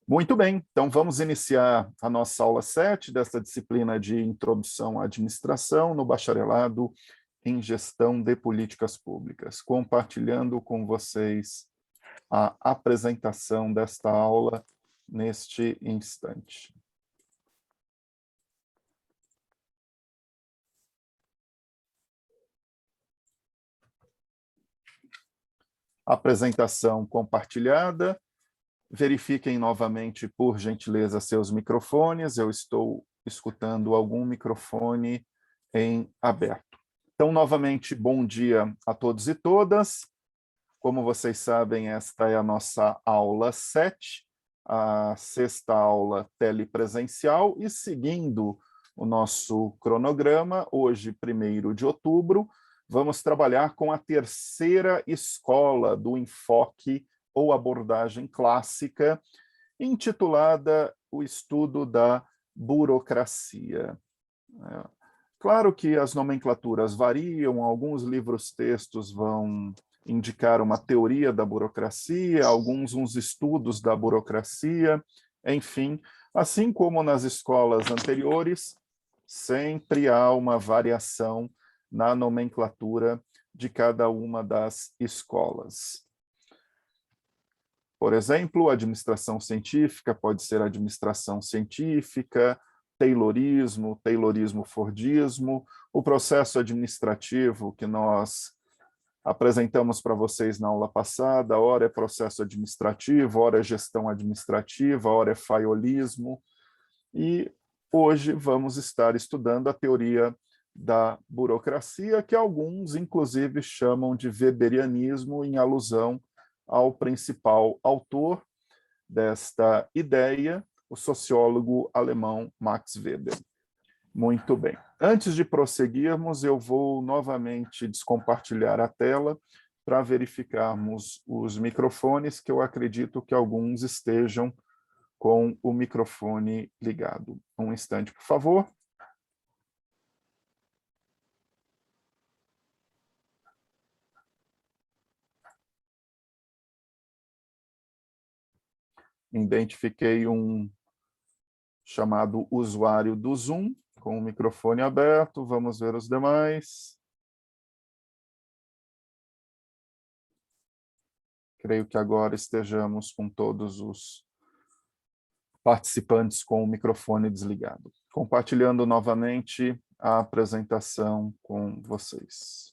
Muito bem, então vamos iniciar a nossa aula 7 desta disciplina de Introdução à Administração no Bacharelado em Gestão de Políticas Públicas, compartilhando com vocês a apresentação desta aula neste instante. Apresentação compartilhada. Verifiquem novamente, por gentileza, seus microfones. Eu estou escutando algum microfone em aberto. Então, novamente, bom dia a todos e todas. Como vocês sabem, esta é a nossa aula 7, a sexta aula telepresencial, e seguindo o nosso cronograma, hoje, 1º de outubro, vamos trabalhar com a terceira escola do enfoque ou abordagem clássica, intitulada O Estudo da Burocracia. Claro que as nomenclaturas variam, alguns livros-textos vão indicar uma teoria da burocracia, alguns uns estudos da burocracia, enfim, assim como nas escolas anteriores, sempre há uma variação na nomenclatura de cada uma das escolas. Por exemplo, administração científica pode ser administração científica, Taylorismo, Taylorismo-Fordismo, o processo administrativo que nós apresentamos para vocês na aula passada, ora é processo administrativo, ora é gestão administrativa, ora é faiolismo, e hoje vamos estar estudando a teoria da burocracia, que alguns, inclusive, chamam de weberianismo, em alusão ao principal autor desta ideia, o sociólogo alemão Max Weber. Muito bem. Antes de prosseguirmos, eu vou novamente descompartilhar a tela para verificarmos os microfones, que eu acredito que alguns estejam com o microfone ligado. Um instante, por favor. Identifiquei um chamado usuário do Zoom, com o microfone aberto. Vamos ver os demais. Creio que agora estejamos com todos os participantes com o microfone desligado. Compartilhando novamente a apresentação com vocês.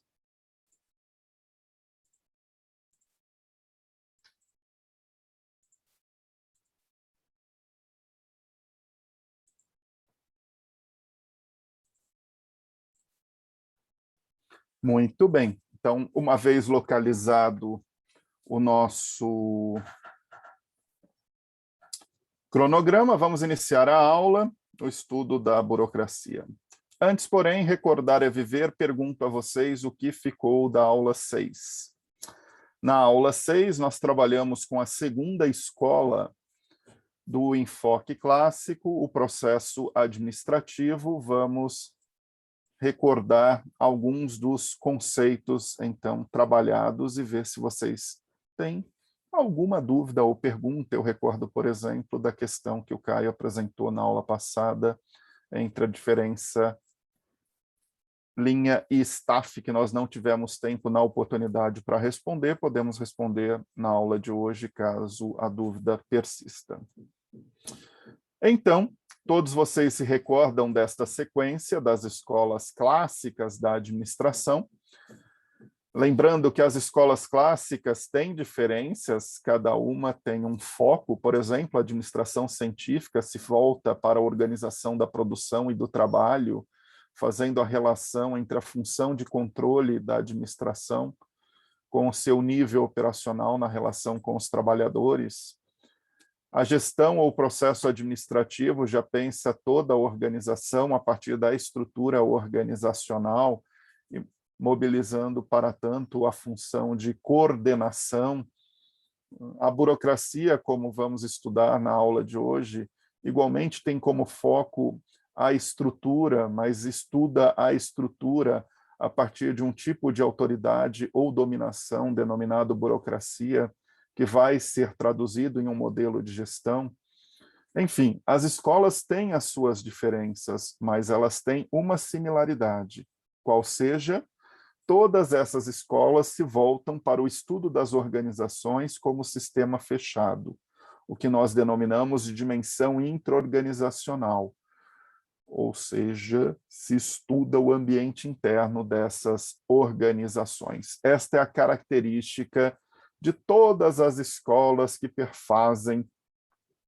Muito bem. Então, uma vez localizado o nosso cronograma, vamos iniciar a aula, o estudo da burocracia. Antes, porém, recordar é viver, pergunto a vocês o que ficou da aula 6. Na aula 6, nós trabalhamos com a segunda escola do enfoque clássico, o processo administrativo. Vamos recordar alguns dos conceitos, então, trabalhados e ver se vocês têm alguma dúvida ou pergunta. Eu recordo, por exemplo, da questão que o Caio apresentou na aula passada, entre a diferença linha e staff, que nós não tivemos tempo na oportunidade para responder. Podemos responder na aula de hoje, caso a dúvida persista. Então, todos vocês se recordam desta sequência das escolas clássicas da administração. Lembrando que as escolas clássicas têm diferenças, cada uma tem um foco. Por exemplo, a administração científica se volta para a organização da produção e do trabalho, fazendo a relação entre a função de controle da administração com o seu nível operacional na relação com os trabalhadores. A gestão ou processo administrativo já pensa toda a organização a partir da estrutura organizacional, mobilizando, para tanto, a função de coordenação. A burocracia, como vamos estudar na aula de hoje, igualmente tem como foco a estrutura, mas estuda a estrutura a partir de um tipo de autoridade ou dominação denominado burocracia, que vai ser traduzido em um modelo de gestão. Enfim, as escolas têm as suas diferenças, mas elas têm uma similaridade, qual seja, todas essas escolas se voltam para o estudo das organizações como sistema fechado, o que nós denominamos de dimensão intraorganizacional, ou seja, se estuda o ambiente interno dessas organizações. Esta é a característica de todas as escolas que perfazem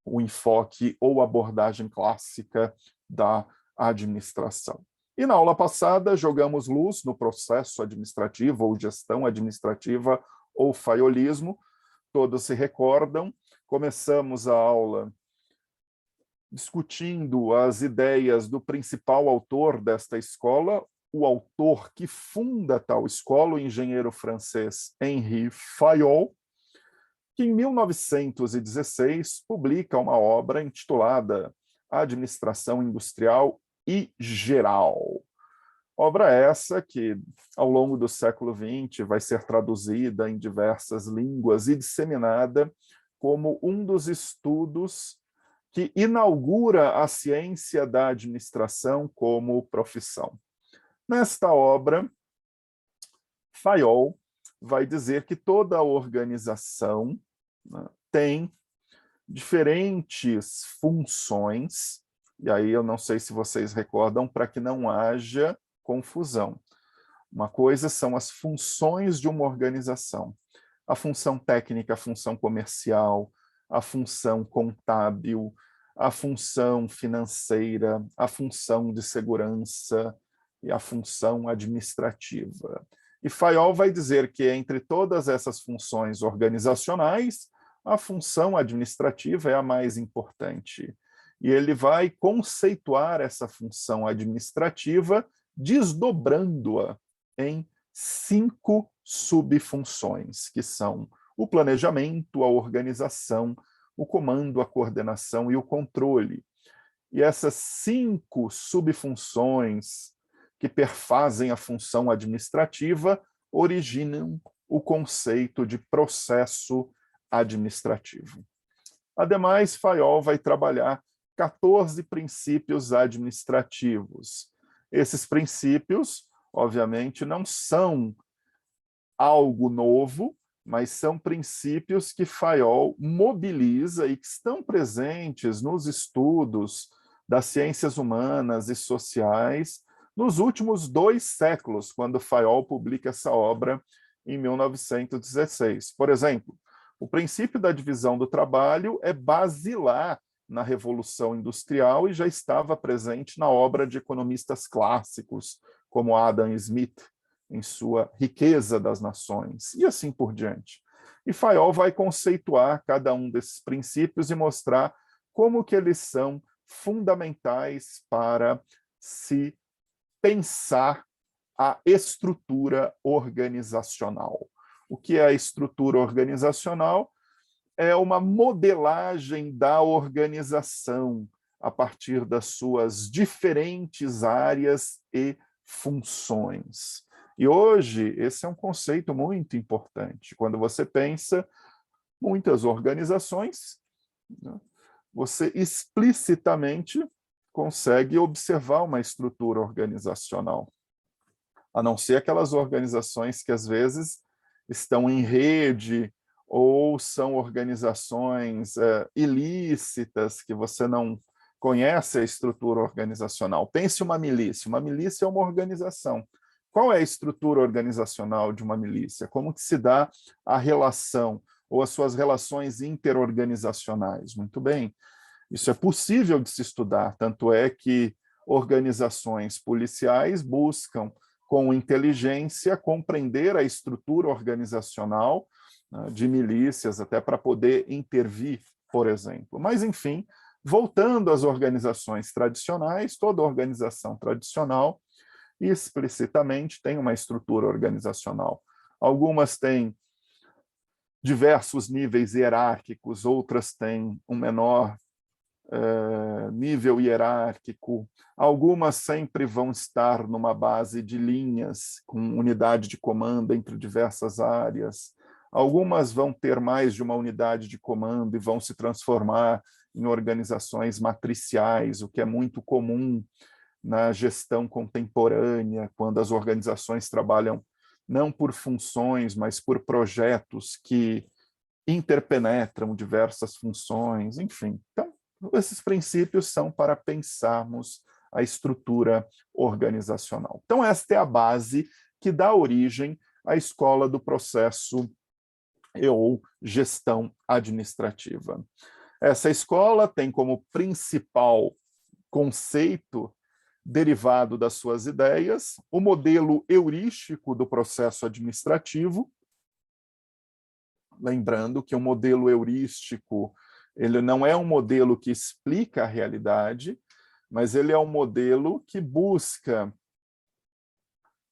o enfoque ou abordagem clássica da administração. E na aula passada, jogamos luz no processo administrativo ou gestão administrativa ou faiolismo. Todos se recordam. Começamos a aula discutindo as ideias do principal autor desta escola, o autor que funda tal escola, o engenheiro francês Henri Fayol, que em 1916 publica uma obra intitulada Administração Industrial e Geral. Obra essa que, ao longo do século XX, vai ser traduzida em diversas línguas e disseminada como um dos estudos que inaugura a ciência da administração como profissão. Nesta obra, Fayol vai dizer que toda organização, né, tem diferentes funções, e aí eu não sei se vocês recordam, para que não haja confusão. Uma coisa são as funções de uma organização. A função técnica, a função comercial, a função contábil, a função financeira, a função de segurança e a função administrativa. E Fayol vai dizer que entre todas essas funções organizacionais, a função administrativa é a mais importante. E ele vai conceituar essa função administrativa desdobrando-a em 5 subfunções, que são o planejamento, a organização, o comando, a coordenação e o controle. E essas 5 subfunções que perfazem a função administrativa originam o conceito de processo administrativo. Ademais, Fayol vai trabalhar 14 princípios administrativos. Esses princípios, obviamente, não são algo novo, mas são princípios que Fayol mobiliza e que estão presentes nos estudos das ciências humanas e sociais nos últimos 2 séculos, quando Fayol publica essa obra em 1916. Por exemplo, o princípio da divisão do trabalho é basilar na Revolução Industrial e já estava presente na obra de economistas clássicos, como Adam Smith, em sua Riqueza das Nações, e assim por diante. E Fayol vai conceituar cada um desses princípios e mostrar como que eles são fundamentais para se pensar a estrutura organizacional. O que é a estrutura organizacional? É uma modelagem da organização a partir das suas diferentes áreas e funções. E hoje, esse é um conceito muito importante. Quando você pensa muitas organizações, né, você explicitamente consegue observar uma estrutura organizacional. A não ser aquelas organizações que, às vezes, estão em rede ou são organizações ilícitas, que você não conhece a estrutura organizacional. Pense uma milícia. Uma milícia é uma organização. Qual é a estrutura organizacional de uma milícia? Como que se dá a relação ou as suas relações interorganizacionais? Muito bem, isso é possível de se estudar, tanto é que organizações policiais buscam, com inteligência, compreender a estrutura organizacional, né, de milícias, até para poder intervir, por exemplo. Mas, enfim, voltando às organizações tradicionais, toda organização tradicional explicitamente tem uma estrutura organizacional. Algumas têm diversos níveis hierárquicos, outras têm um menor nível hierárquico. Algumas sempre vão estar numa base de linhas, com unidade de comando entre diversas áreas. Algumas vão ter mais de uma unidade de comando e vão se transformar em organizações matriciais, o que é muito comum na gestão contemporânea, quando as organizações trabalham não por funções, mas por projetos que interpenetram diversas funções, enfim. Então, esses princípios são para pensarmos a estrutura organizacional. Então, esta é a base que dá origem à escola do processo ou gestão administrativa. Essa escola tem como principal conceito derivado das suas ideias o modelo heurístico do processo administrativo. Lembrando que o modelo heurístico ele não é um modelo que explica a realidade, mas ele é um modelo que busca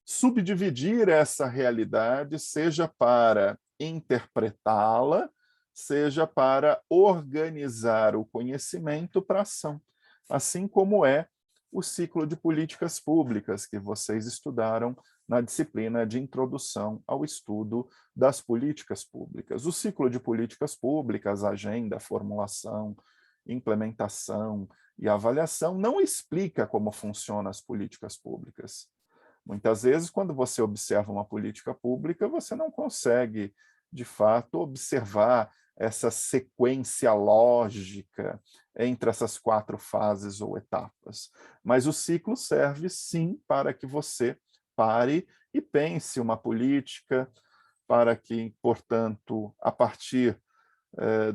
subdividir essa realidade, seja para interpretá-la, seja para organizar o conhecimento para ação, assim como é o ciclo de políticas públicas que vocês estudaram na disciplina de introdução ao estudo das políticas públicas. O ciclo de políticas públicas, agenda, formulação, implementação e avaliação não explica como funcionam as políticas públicas. Muitas vezes, quando você observa uma política pública, você não consegue, de fato, observar essa sequência lógica entre essas 4 fases ou etapas. Mas o ciclo serve, sim, para que você pare e pense uma política, para que, portanto, a partir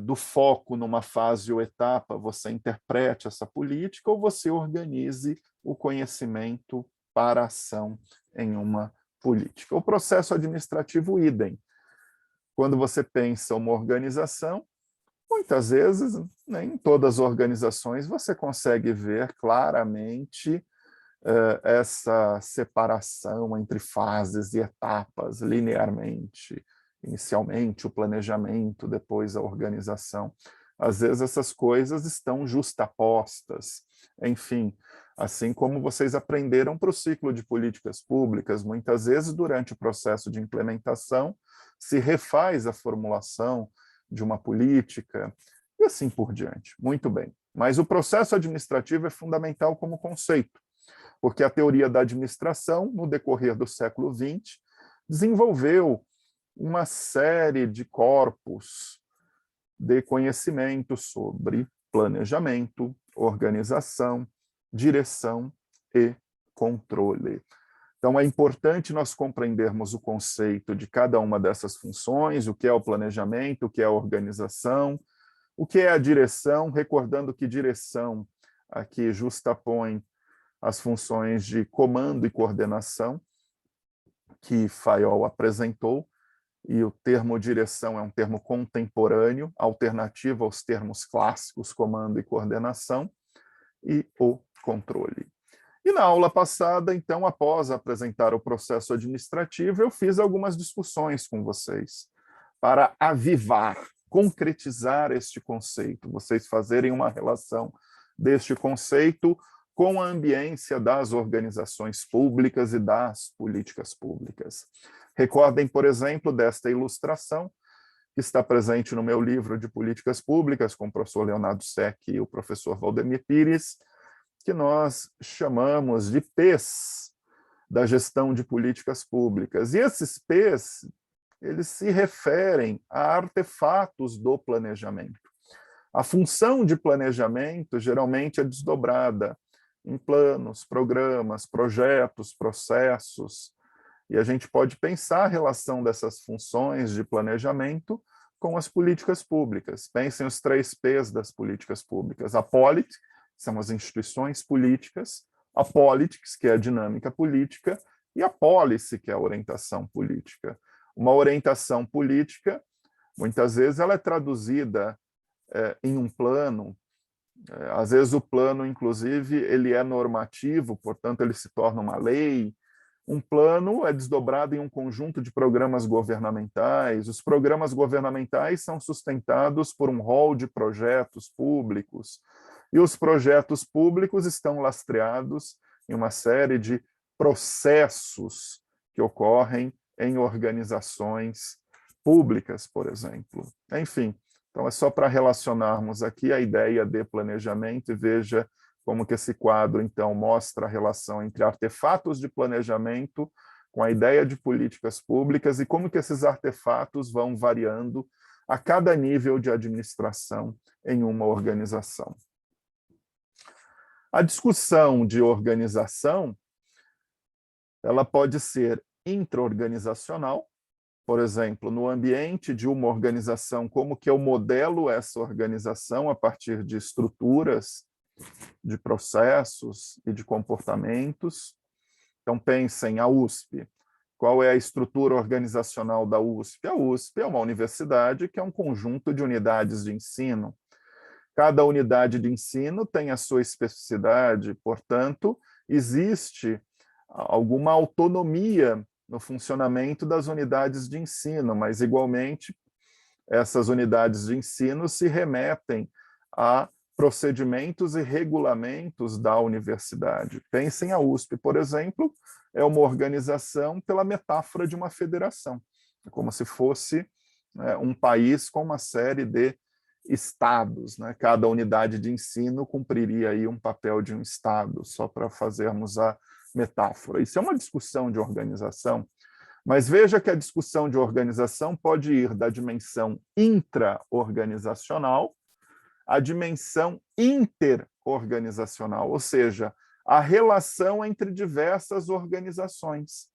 do foco numa fase ou etapa, você interprete essa política ou você organize o conhecimento para a ação em uma política. O processo administrativo, idem. Quando você pensa uma organização, muitas vezes, em todas as organizações, você consegue ver claramente essa separação entre fases e etapas, linearmente. Inicialmente, o planejamento, depois a organização. Às vezes, essas coisas estão justapostas. Enfim, assim como vocês aprenderam para o ciclo de políticas públicas, muitas vezes, durante o processo de implementação, se refaz a formulação de uma política, e assim por diante. Muito bem. Mas o processo administrativo é fundamental como conceito, porque a teoria da administração, no decorrer do século XX, desenvolveu uma série de corpos de conhecimento sobre planejamento, organização, direção e controle. Então, é importante nós compreendermos o conceito de cada uma dessas funções, o que é o planejamento, o que é a organização, o que é a direção, recordando que direção aqui justapõe as funções de comando e coordenação que Fayol apresentou, e o termo direção é um termo contemporâneo, alternativo aos termos clássicos, comando e coordenação, e o controle. E na aula passada, então, após apresentar o processo administrativo, eu fiz algumas discussões com vocês para avivar, concretizar este conceito, vocês fazerem uma relação deste conceito com a ambiência das organizações públicas e das políticas públicas. Recordem, por exemplo, desta ilustração, que está presente no meu livro de políticas públicas, com o professor Leonardo Sec e o professor Valdemir Pires, que nós chamamos de P's da gestão de políticas públicas. E esses P's, eles se referem a artefatos do planejamento. A função de planejamento geralmente é desdobrada em planos, programas, projetos, processos, e a gente pode pensar a relação dessas funções de planejamento com as políticas públicas. Pensem os 3 P's das políticas públicas. A polity, são as instituições políticas, a politics, que é a dinâmica política, e a policy, que é a orientação política. Uma orientação política, muitas vezes, ela é traduzida em um plano. Às vezes o plano, inclusive, ele é normativo, portanto, ele se torna uma lei. Um plano é desdobrado em um conjunto de programas governamentais. Os programas governamentais são sustentados por um rol de projetos públicos. E os projetos públicos estão lastreados em uma série de processos que ocorrem em organizações públicas, por exemplo. Enfim, Então, é só para relacionarmos aqui a ideia de planejamento e veja como que esse quadro, então, mostra a relação entre artefatos de planejamento com a ideia de políticas públicas e como que esses artefatos vão variando a cada nível de administração em uma organização. A discussão de organização, ela pode ser intra-organizacional, por exemplo, no ambiente de uma organização, como que eu modelo essa organização a partir de estruturas, de processos e de comportamentos. Então, pensem a USP. Qual é a estrutura organizacional da USP? A USP é uma universidade que é um conjunto de unidades de ensino. Cada unidade de ensino tem a sua especificidade, portanto, existe alguma autonomia no funcionamento das unidades de ensino, mas, igualmente, essas unidades de ensino se remetem a procedimentos e regulamentos da universidade. Pensem a USP, por exemplo, é uma organização pela metáfora de uma federação, é como se fosse, né, um país com uma série de estados, né? Cada unidade de ensino cumpriria aí um papel de um estado, só para fazermos a metáfora. Isso é uma discussão de organização, mas veja que a discussão de organização pode ir da dimensão intra-organizacional à dimensão interorganizacional, ou seja, a relação entre diversas organizações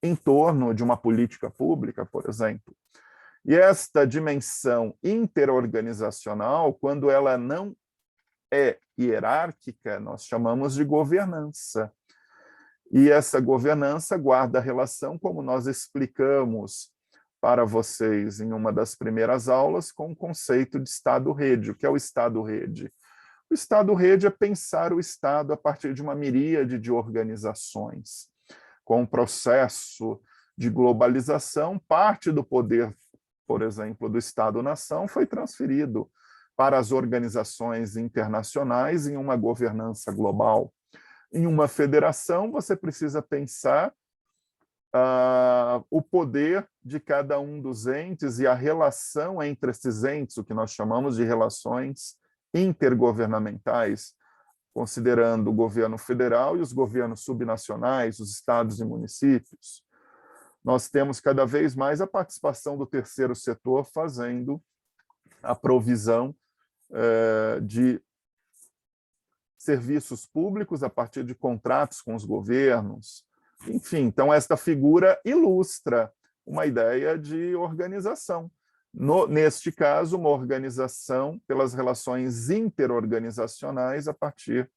em torno de uma política pública, por exemplo. E esta dimensão interorganizacional, quando ela não é hierárquica, nós chamamos de governança. E essa governança guarda relação, como nós explicamos para vocês em uma das primeiras aulas, com o conceito de Estado-rede. O que é o Estado-rede? O Estado-rede é pensar o Estado a partir de uma miríade de organizações. Com o processo de globalização, parte do poder, por exemplo, do Estado-nação foi transferido para as organizações internacionais em uma governança global. Em uma federação, você precisa pensar o poder de cada um dos entes e a relação entre esses entes, o que nós chamamos de relações intergovernamentais, considerando o governo federal e os governos subnacionais, os estados e municípios. Nós temos cada vez mais a participação do terceiro setor fazendo a provisão de serviços públicos a partir de contratos com os governos. Enfim, então esta figura ilustra uma ideia de organização. Neste caso, uma organização pelas relações interorganizacionais a partir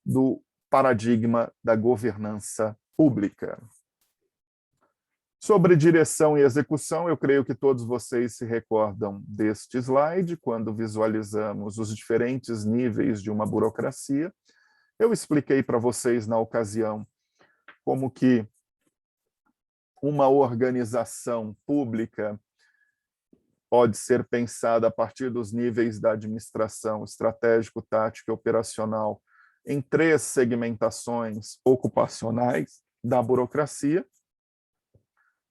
do paradigma da governança pública. Sobre direção e execução, eu creio que todos vocês se recordam deste slide, quando visualizamos os diferentes níveis de uma burocracia. Eu expliquei para vocês na ocasião como que uma organização pública pode ser pensada a partir dos níveis da administração estratégico, tático e operacional em 3 segmentações ocupacionais da burocracia,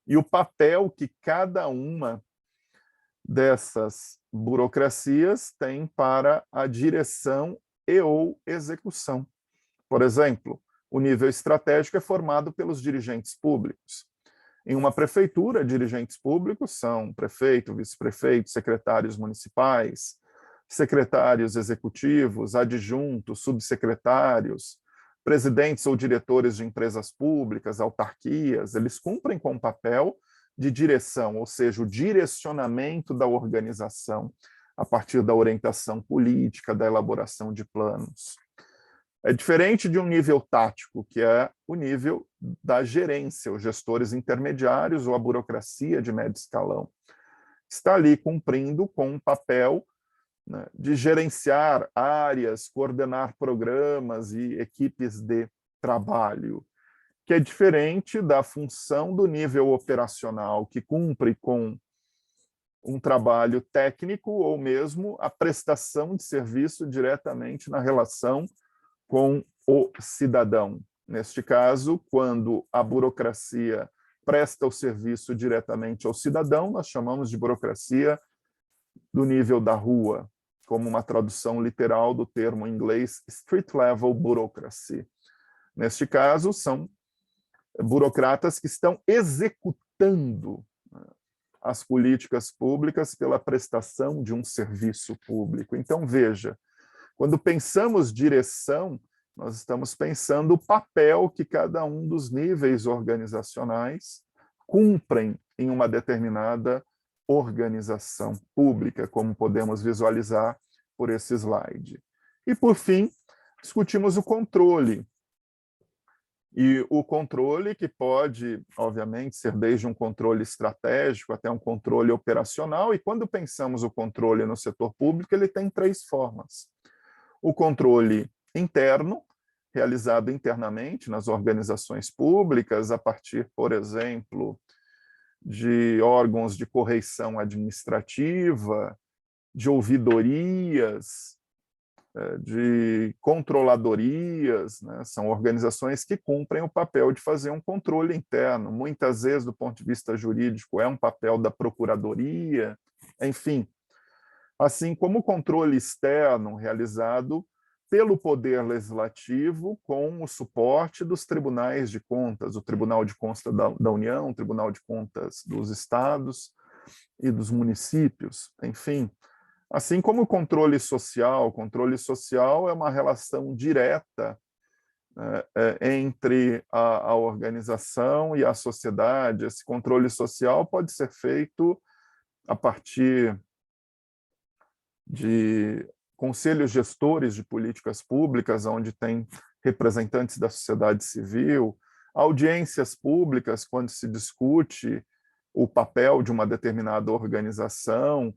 e o papel que cada uma dessas burocracias tem para a direção e ou execução. Por exemplo, o nível estratégico é formado pelos dirigentes públicos. Em uma prefeitura, dirigentes públicos são prefeito, vice-prefeito, secretários municipais, secretários executivos, adjuntos, subsecretários, presidentes ou diretores de empresas públicas, autarquias. Eles cumprem com o papel de direção, ou seja, o direcionamento da organização a partir da orientação política, da elaboração de planos. É diferente de um nível tático, que é o nível da gerência, os gestores intermediários ou a burocracia de médio escalão. Está ali cumprindo com um papel, né, de gerenciar áreas, coordenar programas e equipes de trabalho, que é diferente da função do nível operacional, que cumpre com um trabalho técnico ou mesmo a prestação de serviço diretamente na relação com o cidadão. Neste caso, quando a burocracia presta o serviço diretamente ao cidadão, nós chamamos de burocracia do nível da rua, como uma tradução literal do termo em inglês street level bureaucracy. Neste caso, são burocratas que estão executando as políticas públicas pela prestação de um serviço público. Então, veja, quando pensamos direção, nós estamos pensando o papel que cada um dos níveis organizacionais cumprem em uma determinada organização pública, como podemos visualizar por esse slide. E, por fim, discutimos o controle. E o controle que pode, obviamente, ser desde um controle estratégico até um controle operacional, e quando pensamos o controle no setor público, ele tem 3 formas. O controle interno, realizado internamente nas organizações públicas, a partir, por exemplo, de órgãos de correição administrativa, de ouvidorias, de controladorias, né? São organizações que cumprem o papel de fazer um controle interno. Muitas vezes, do ponto de vista jurídico, é um papel da procuradoria, enfim. Assim como o controle externo realizado pelo Poder Legislativo com o suporte dos tribunais de contas, o Tribunal de Contas da União, o Tribunal de Contas dos Estados e dos municípios, enfim. Assim como o controle social é uma relação direta entre a organização e a sociedade. Esse controle social pode ser feito a partir de conselhos gestores de políticas públicas, onde tem representantes da sociedade civil, audiências públicas, quando se discute o papel de uma determinada organização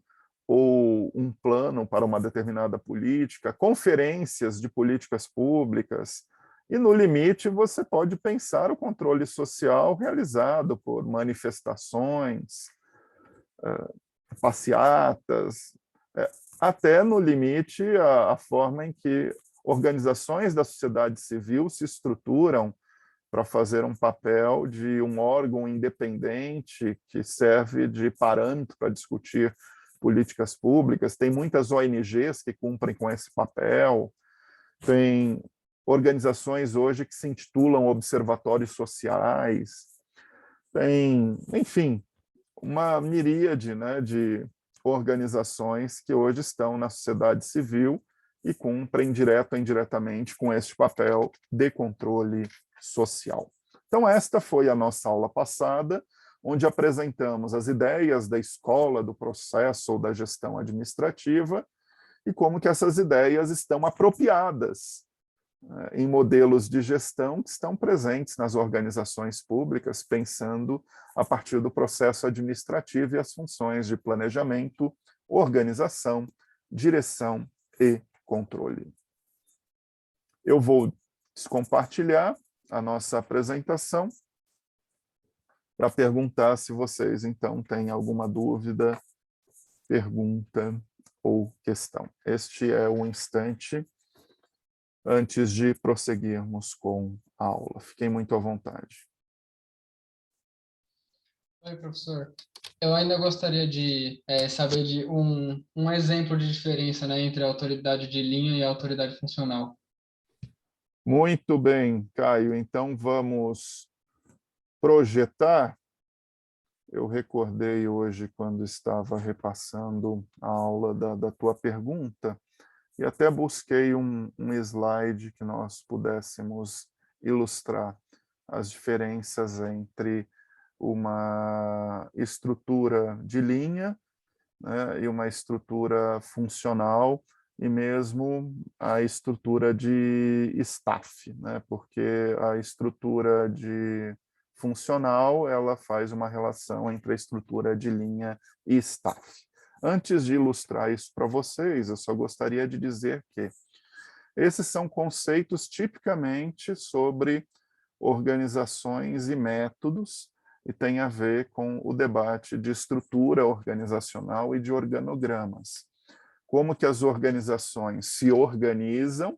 ou um plano para uma determinada política, conferências de políticas públicas, e, no limite, você pode pensar o controle social realizado por manifestações, passeatas, até, no limite, a forma em que organizações da sociedade civil se estruturam para fazer um papel de um órgão independente que serve de parâmetro para discutir políticas públicas. Tem muitas ONGs que cumprem com esse papel, tem organizações hoje que se intitulam observatórios sociais, tem, enfim, uma miríade, né, de organizações que hoje estão na sociedade civil e cumprem direto ou indiretamente com este papel de controle social. Então, esta foi a nossa aula passada, onde apresentamos as ideias da escola do processo ou da gestão administrativa e como que essas ideias estão apropriadas em modelos de gestão que estão presentes nas organizações públicas, pensando a partir do processo administrativo e as funções de planejamento, organização, direção e controle. Eu vou descompartilhar a nossa apresentação para perguntar se vocês, então, têm alguma dúvida, pergunta ou questão. Este é o instante antes de prosseguirmos com a aula. Fiquem muito à vontade. Oi, professor. Eu ainda gostaria de saber de um exemplo de diferença, né, entre a autoridade de linha e a autoridade funcional. Muito bem, Caio. Então, vamos projetar. Eu recordei hoje, quando estava repassando a aula da tua pergunta, e até busquei um slide que nós pudéssemos ilustrar as diferenças entre uma estrutura de linha, né, e uma estrutura funcional, e mesmo a estrutura de staff, né, porque a estrutura de funcional ela faz uma relação entre a estrutura de linha e staff. Antes de ilustrar isso para vocês, eu só gostaria de dizer que esses são conceitos tipicamente sobre organizações e métodos, e tem a ver com o debate de estrutura organizacional e de organogramas. Como que as organizações se organizam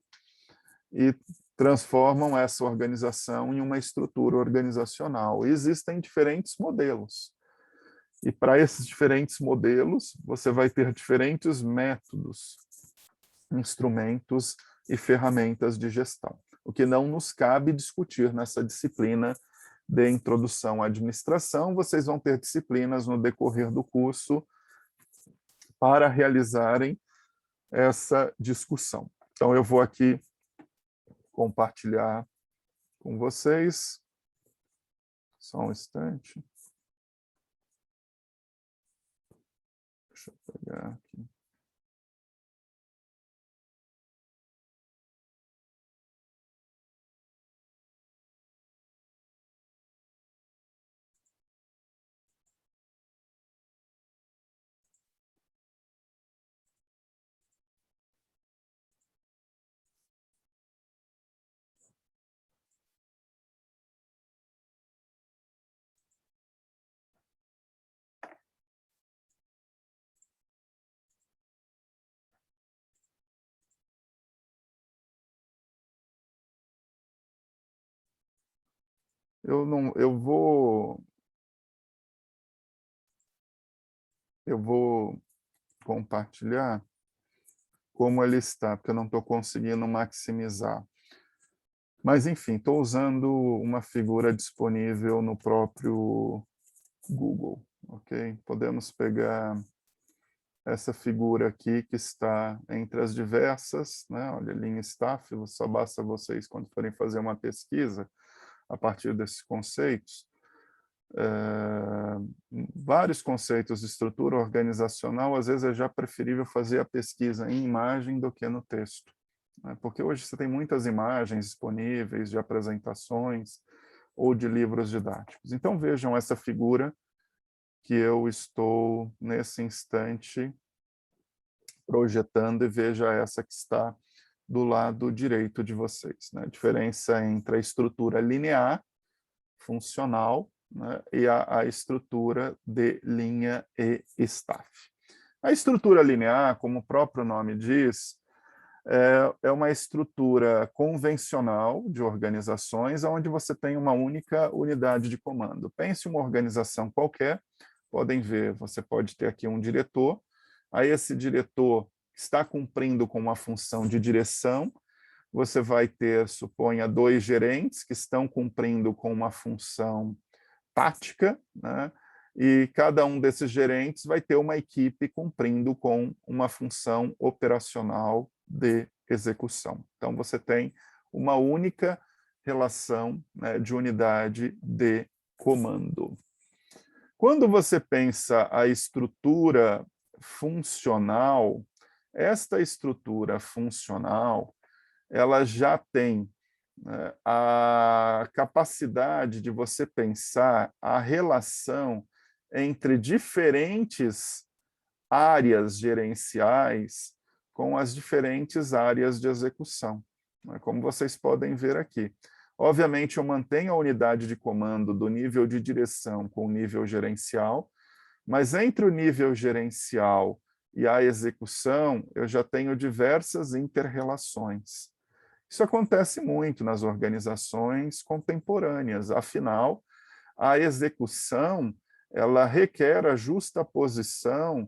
e transformam essa organização em uma estrutura organizacional. E existem diferentes modelos. E para esses diferentes modelos, você vai ter diferentes métodos, instrumentos e ferramentas de gestão. O que não nos cabe discutir nessa disciplina de introdução à administração, vocês vão ter disciplinas no decorrer do curso para realizarem essa discussão. Então, eu vou aqui compartilhar com vocês. Só um instante. Deixa eu pegar aqui. Eu vou compartilhar como ele está, porque eu não estou conseguindo maximizar. Mas, enfim, estou usando uma figura disponível no próprio Google, ok? Podemos pegar essa figura aqui que está entre as diversas, né? Olha, linha staff, só basta vocês, quando forem fazer uma pesquisa, a partir desses conceitos, vários conceitos de estrutura organizacional, às vezes é já preferível fazer a pesquisa em imagem do que no texto, né? Porque hoje você tem muitas imagens disponíveis de apresentações ou de livros didáticos. Então vejam essa figura que eu estou, nesse instante, projetando, e veja essa que está do lado direito de vocês, né? A diferença entre a estrutura linear, funcional, né, e a estrutura de linha e staff. A estrutura linear, como o próprio nome diz, é uma estrutura convencional de organizações onde você tem uma única unidade de comando. Pense uma organização qualquer, podem ver, você pode ter aqui um diretor, aí esse diretor está cumprindo com uma função de direção, você vai ter, suponha, 2 gerentes que estão cumprindo com uma função tática, né? E cada um desses gerentes vai ter uma equipe cumprindo com uma função operacional de execução. Então, você tem uma única relação, né, de unidade de comando. Quando você pensa a estrutura funcional, esta estrutura funcional, ela já tem, né, a capacidade de você pensar a relação entre diferentes áreas gerenciais com as diferentes áreas de execução, né, como vocês podem ver aqui. Obviamente, eu mantenho a unidade de comando do nível de direção com o nível gerencial, mas entre o nível gerencial e a execução, eu já tenho diversas inter-relações. Isso acontece muito nas organizações contemporâneas, afinal, a execução ela requer a justaposição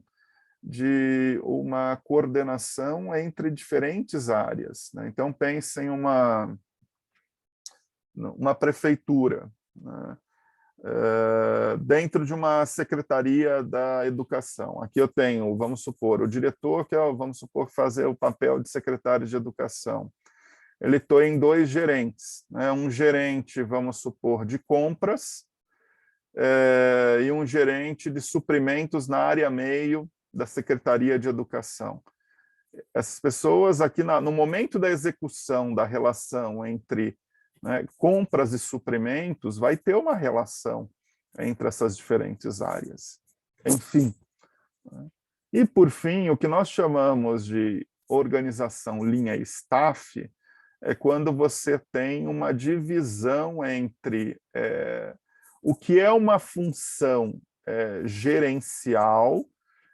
de uma coordenação entre diferentes áreas, né? Então, pense em uma prefeitura, né? Dentro de uma secretaria da educação. Aqui eu tenho, vamos supor, o diretor, que vamos supor, fazer o papel de secretário de educação. Ele tem 2 gerentes, né? Um gerente, vamos supor, de compras, e um gerente de suprimentos na área meio da Secretaria de Educação. Essas pessoas aqui, no momento da execução da relação entre, né, compras e suprimentos, vai ter uma relação entre essas diferentes áreas. Enfim. Né? E, por fim, o que nós chamamos de organização linha staff é quando você tem uma divisão entre o que é uma função gerencial,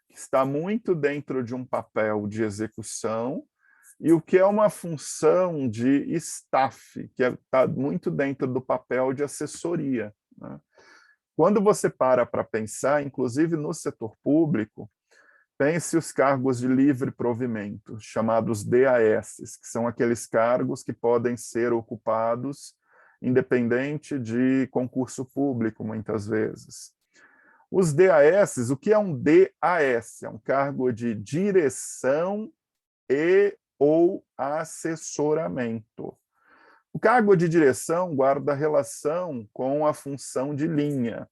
que está muito dentro de um papel de execução, e o que é uma função de staff, que está muito dentro do papel de assessoria, né? Quando você para pensar, inclusive no setor público, pense os cargos de livre provimento, chamados DAS, que são aqueles cargos que podem ser ocupados independente de concurso público, muitas vezes. Os DAS, o que é um DAS? É um cargo de direção e ou assessoramento. O cargo de direção guarda relação com a função de linha,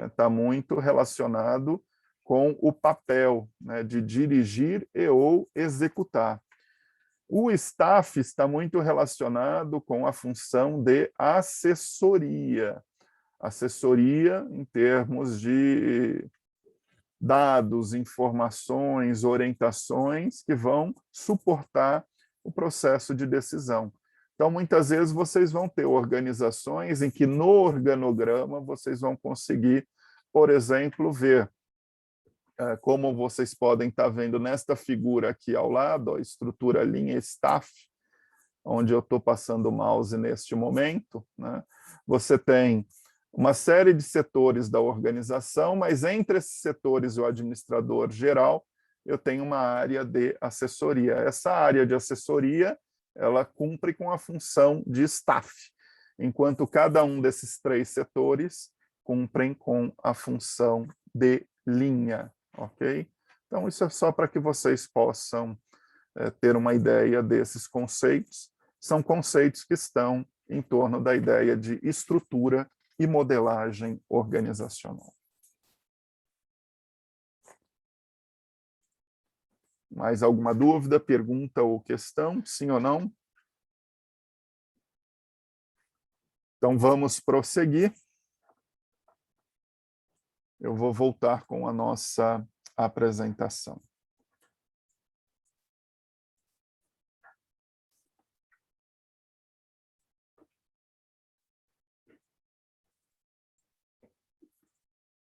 está muito relacionado com o papel, né, de dirigir e ou executar. O staff está muito relacionado com a função de assessoria. Assessoria em termos de dados, informações, orientações que vão suportar o processo de decisão. Então, muitas vezes, vocês vão ter organizações em que, no organograma, vocês vão conseguir, por exemplo, ver, como vocês podem estar vendo nesta figura aqui ao lado, a estrutura linha staff, onde eu estou passando o mouse neste momento, né? Você tem uma série de setores da organização, mas entre esses setores e o administrador geral, eu tenho uma área de assessoria. Essa área de assessoria, ela cumpre com a função de staff, enquanto cada um desses 3 setores cumprem com a função de linha, ok? Então, isso é só para que vocês possam ter uma ideia desses conceitos. São conceitos que estão em torno da ideia de estrutura e modelagem organizacional. Mais alguma dúvida, pergunta ou questão? Sim ou não? Então, vamos prosseguir. Eu vou voltar com a nossa apresentação.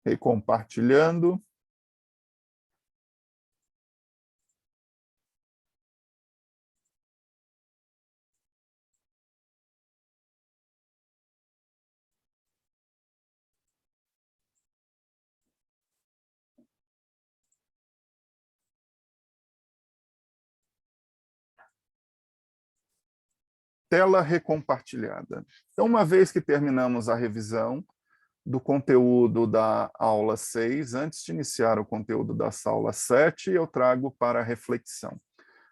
Recompartilhando. Tela recompartilhada. Então, uma vez que terminamos a revisão do conteúdo da aula 6, antes de iniciar o conteúdo da aula 7, eu trago para reflexão.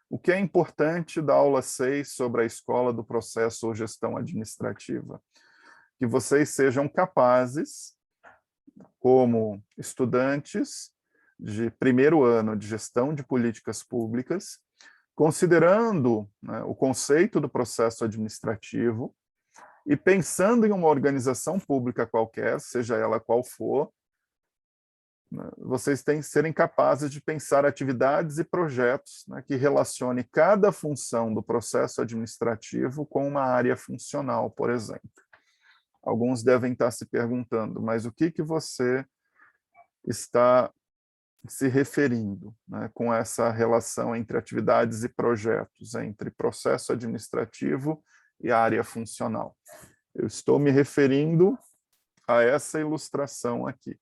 O que é importante da aula 6 sobre a escola do processo ou gestão administrativa? Que vocês sejam capazes, como estudantes de primeiro ano de gestão de políticas públicas, considerando, né, o conceito do processo administrativo e pensando em uma organização pública qualquer, seja ela qual for, né, vocês têm que serem capazes de pensar atividades e projetos, né, que relacione cada função do processo administrativo com uma área funcional, por exemplo. Alguns devem estar se perguntando, mas o que você está se referindo, né, com essa relação entre atividades e projetos, entre processo administrativo e área funcional? Eu estou me referindo a essa ilustração aqui.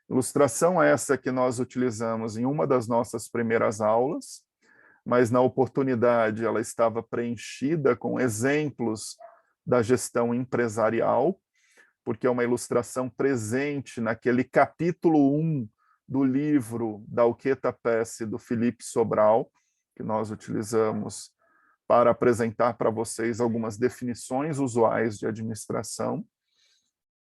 Ilustração essa que nós utilizamos em uma das nossas primeiras aulas, mas na oportunidade ela estava preenchida com exemplos da gestão empresarial, porque é uma ilustração presente naquele capítulo 1 do livro da Alqueta Pesce, do Felipe Sobral, que nós utilizamos para apresentar para vocês algumas definições usuais de administração.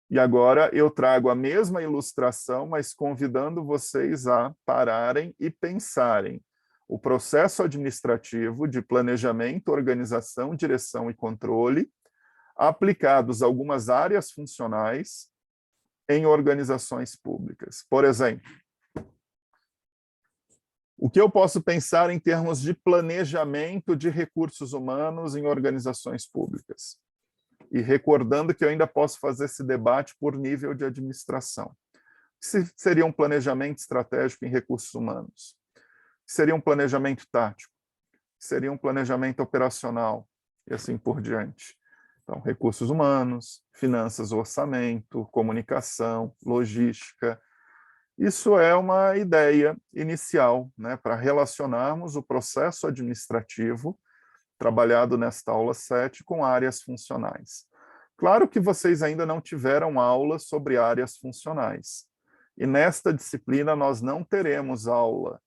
E agora eu trago a mesma ilustração, mas convidando vocês a pararem e pensarem o processo administrativo de planejamento, organização, direção e controle, aplicados a algumas áreas funcionais em organizações públicas. Por exemplo, o que eu posso pensar em termos de planejamento de recursos humanos em organizações públicas? E recordando que eu ainda posso fazer esse debate por nível de administração. Se seria um planejamento estratégico em recursos humanos? Seria um planejamento tático? Seria um planejamento operacional? E assim por diante. Então, recursos humanos, finanças, orçamento, comunicação, logística. Isso é uma ideia inicial, né, para relacionarmos o processo administrativo trabalhado nesta aula 7 com áreas funcionais. Claro que vocês ainda não tiveram aula sobre áreas funcionais. E nesta disciplina nós não teremos aula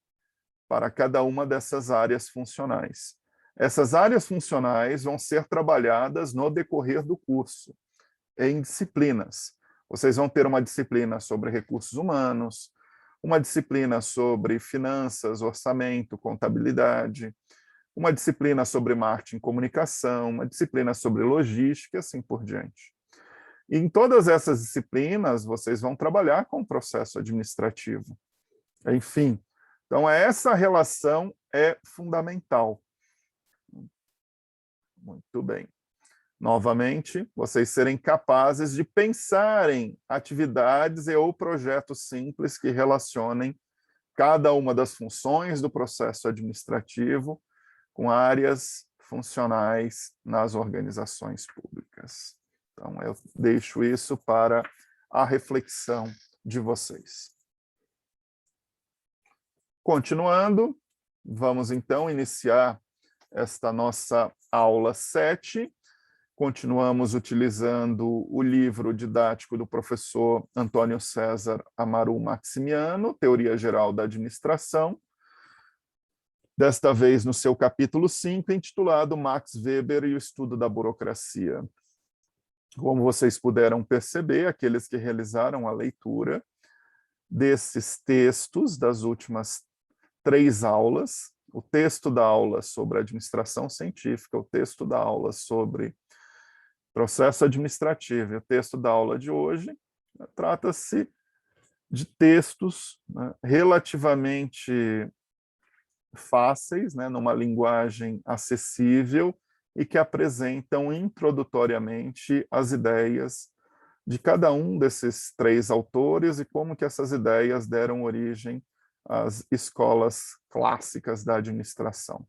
para cada uma dessas áreas funcionais. Essas áreas funcionais vão ser trabalhadas no decorrer do curso, em disciplinas. Vocês vão ter uma disciplina sobre recursos humanos, uma disciplina sobre finanças, orçamento, contabilidade, uma disciplina sobre marketing e comunicação, uma disciplina sobre logística, assim por diante. E em todas essas disciplinas, vocês vão trabalhar com o processo administrativo. Enfim, então essa relação é fundamental. Muito bem. Novamente, vocês serem capazes de pensar em atividades e ou projetos simples que relacionem cada uma das funções do processo administrativo com áreas funcionais nas organizações públicas. Então, eu deixo isso para a reflexão de vocês. Continuando, vamos então iniciar esta nossa aula 7. Continuamos utilizando o livro didático do professor Antônio César Amaru Maximiano, Teoria Geral da Administração, desta vez no seu capítulo 5, intitulado Max Weber e o Estudo da Burocracia. Como vocês puderam perceber, aqueles que realizaram a leitura desses textos das últimas 3 aulas, o texto da aula sobre administração científica, o texto da aula sobre processo administrativo e o texto da aula de hoje, trata-se de textos, né, relativamente fáceis, né, numa linguagem acessível e que apresentam introdutoriamente as ideias de cada um desses 3 autores e como que essas ideias deram origem às escolas clássicas da administração.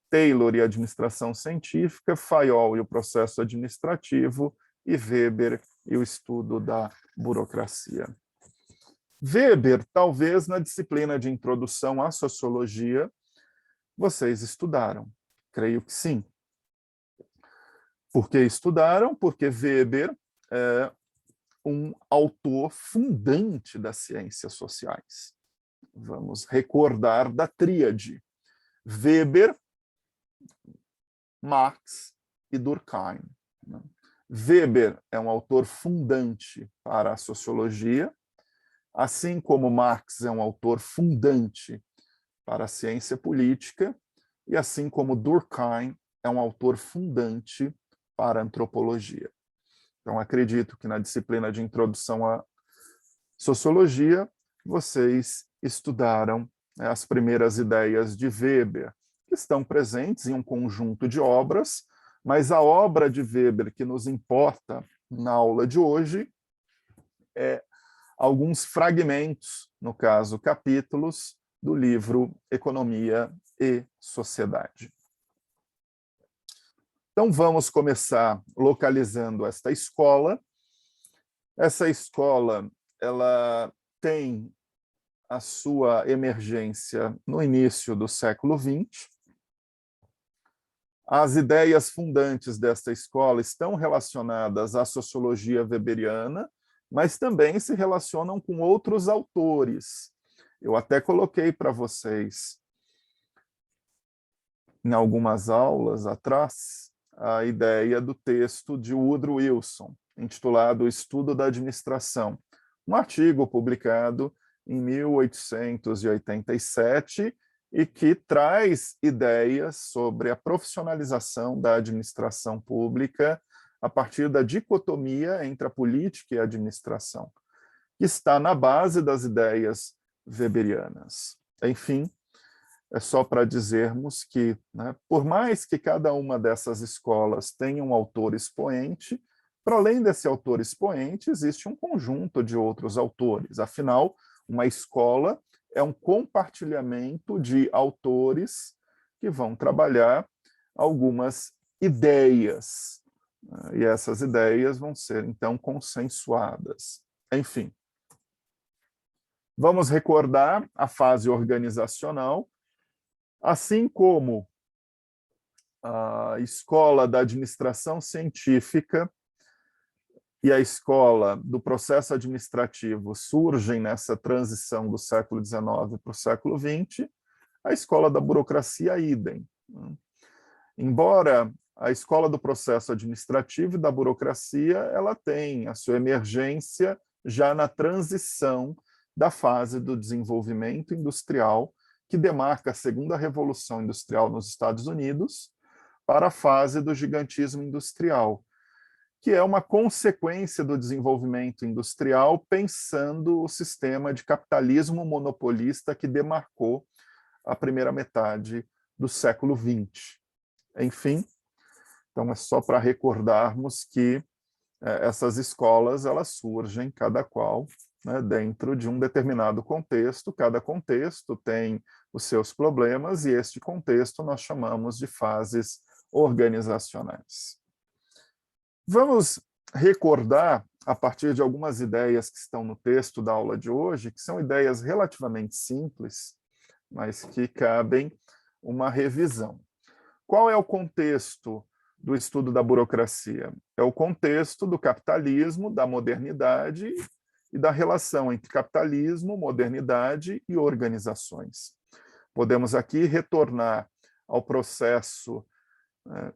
Taylor e a administração científica, Fayol e o processo administrativo, e Weber e o estudo da burocracia. Weber, talvez na disciplina de introdução à sociologia, vocês estudaram. Creio que sim. Por que estudaram? Porque Weber é um autor fundante das ciências sociais. Vamos recordar da tríade. Weber, Marx e Durkheim. Weber é um autor fundante para a sociologia, assim como Marx é um autor fundante para a ciência política, e assim como Durkheim é um autor fundante para a antropologia. Então, acredito que na disciplina de introdução à sociologia, vocês estudaram as primeiras ideias de Weber, que estão presentes em um conjunto de obras, mas a obra de Weber que nos importa na aula de hoje é alguns fragmentos, no caso, capítulos, do livro Economia e Sociedade. Então, vamos começar localizando esta escola. Essa escola, ela tem a sua emergência no início do século XX. As ideias fundantes desta escola estão relacionadas à sociologia weberiana, mas também se relacionam com outros autores. Eu até coloquei para vocês, em algumas aulas atrás, a ideia do texto de Woodrow Wilson, intitulado O Estudo da Administração, um artigo publicado em 1887 e que traz ideias sobre a profissionalização da administração pública a partir da dicotomia entre a política e a administração, que está na base das ideias weberianas. Enfim, é só para dizermos que, né, por mais que cada uma dessas escolas tenha um autor expoente, para além desse autor expoente, existe um conjunto de outros autores. Afinal, uma escola é um compartilhamento de autores que vão trabalhar algumas ideias E essas ideias vão ser, então, consensuadas. Enfim, vamos recordar a fase organizacional, assim como a escola da administração científica e a escola do processo administrativo surgem nessa transição do século XIX para o século XX, a escola da burocracia, idem. Embora a escola do processo administrativo e da burocracia ela tem a sua emergência já na transição da fase do desenvolvimento industrial, que demarca a segunda revolução industrial nos Estados Unidos, para a fase do gigantismo industrial, que é uma consequência do desenvolvimento industrial, pensando o sistema de capitalismo monopolista que demarcou a primeira metade do século XX. Enfim, então é só para recordarmos que essas escolas elas surgem, cada qual, né, dentro de um determinado contexto, cada contexto tem os seus problemas, e este contexto nós chamamos de fases organizacionais. Vamos recordar, a partir de algumas ideias que estão no texto da aula de hoje, que são ideias relativamente simples, mas que cabem uma revisão. Qual é o contexto do estudo da burocracia? É o contexto do capitalismo, da modernidade e da relação entre capitalismo, modernidade e organizações. Podemos aqui retornar ao processo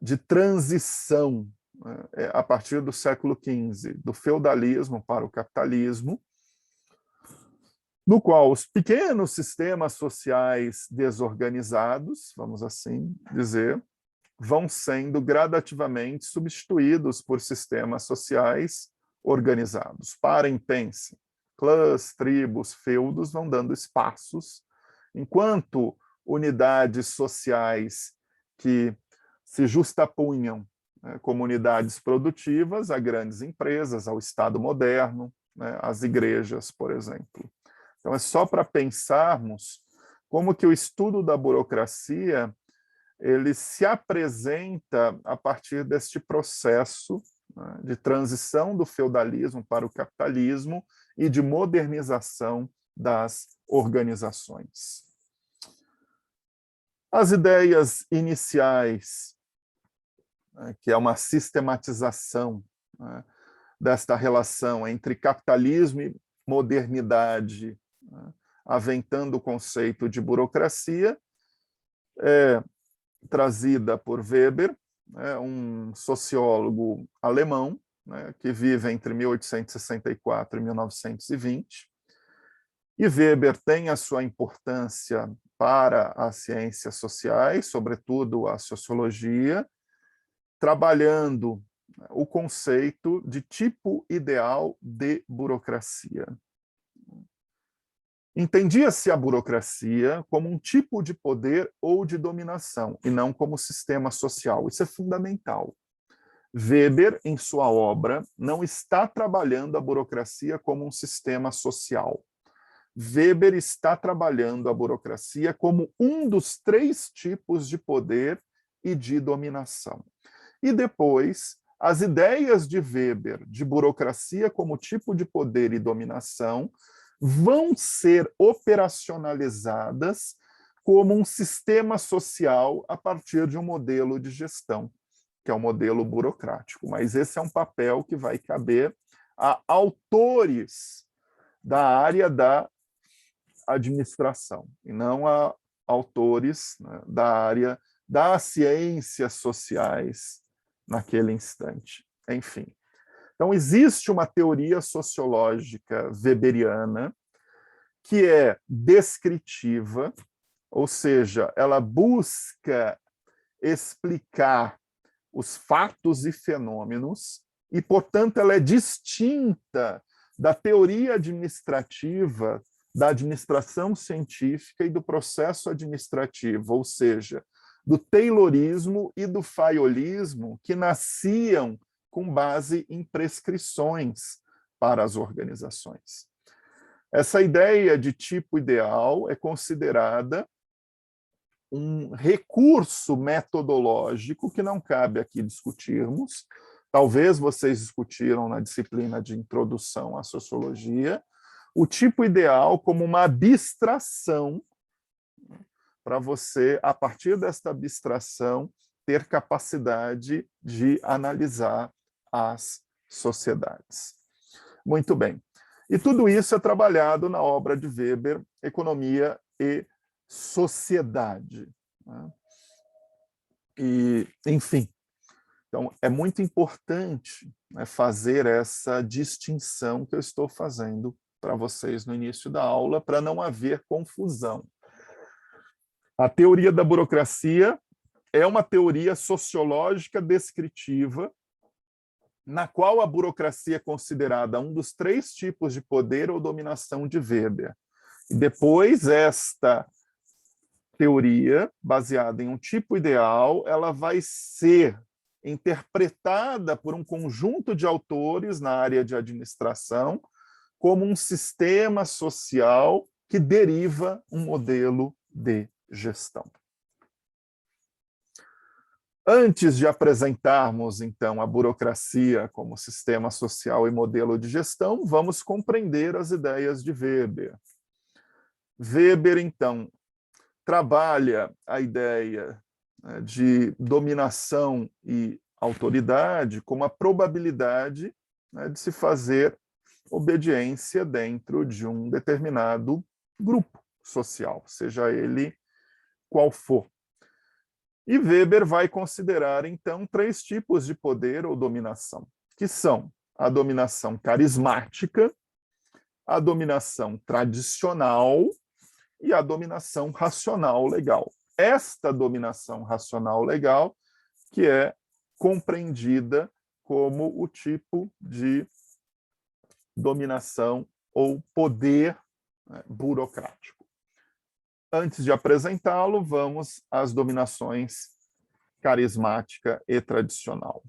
de transição a partir do século XV, do feudalismo para o capitalismo, no qual os pequenos sistemas sociais desorganizados, vamos assim dizer, vão sendo gradativamente substituídos por sistemas sociais organizados. Parem, pensem. Clãs, tribos, feudos vão dando espaços, enquanto unidades sociais que se justapunham, comunidades produtivas a grandes empresas, ao Estado moderno, às igrejas, por exemplo. Então, é só para pensarmos como que o estudo da burocracia ele se apresenta a partir deste processo, né, de transição do feudalismo para o capitalismo e de modernização das organizações. As ideias iniciais, que é uma sistematização, né, desta relação entre capitalismo e modernidade, né, aventando o conceito de burocracia, trazida por Weber, um sociólogo alemão, que vive entre 1864 e 1920. E Weber tem a sua importância para as ciências sociais, sobretudo a sociologia, trabalhando o conceito de tipo ideal de burocracia. Entendia-se a burocracia como um tipo de poder ou de dominação, e não como sistema social. Isso é fundamental. Weber, em sua obra, não está trabalhando a burocracia como um sistema social. Weber está trabalhando a burocracia como um dos 3 tipos de poder e de dominação. E depois, as ideias de Weber de burocracia como tipo de poder e dominação vão ser operacionalizadas como um sistema social a partir de um modelo de gestão, que é o modelo burocrático. Mas esse é um papel que vai caber a autores da área da administração, e não a autores, né, da área das ciências sociais naquele instante. Enfim. Então, existe uma teoria sociológica weberiana que é descritiva, ou seja, ela busca explicar os fatos e fenômenos e, portanto, ela é distinta da teoria administrativa, da administração científica e do processo administrativo, ou seja, do taylorismo e do fayolismo, que nasciam com base em prescrições para as organizações. Essa ideia de tipo ideal é considerada um recurso metodológico que não cabe aqui discutirmos, talvez vocês discutiram na disciplina de introdução à sociologia, o tipo ideal como uma abstração para você, a partir desta abstração, ter capacidade de analisar as sociedades. Muito bem. E tudo isso é trabalhado na obra de Weber, Economia e Sociedade. E, enfim, então é muito importante, né, fazer essa distinção que eu estou fazendo para vocês no início da aula, para não haver confusão. A teoria da burocracia é uma teoria sociológica descritiva, na qual a burocracia é considerada um dos 3 tipos de poder ou dominação de Weber. E depois, esta teoria, baseada em um tipo ideal, ela vai ser interpretada por um conjunto de autores na área de administração como um sistema social que deriva um modelo de gestão. Antes de apresentarmos, então, a burocracia como sistema social e modelo de gestão, vamos compreender as ideias de Weber. Weber, então, trabalha a ideia, né, de dominação e autoridade como a probabilidade, né, de se fazer obediência dentro de um determinado grupo social, seja ele qual for. E Weber vai considerar, então, 3 tipos de poder ou dominação, que são a dominação carismática, a dominação tradicional e a dominação racional legal. Esta dominação racional legal que é compreendida como o tipo de dominação ou poder, né, burocrático. Antes de apresentá-lo, vamos às dominações carismática e tradicional.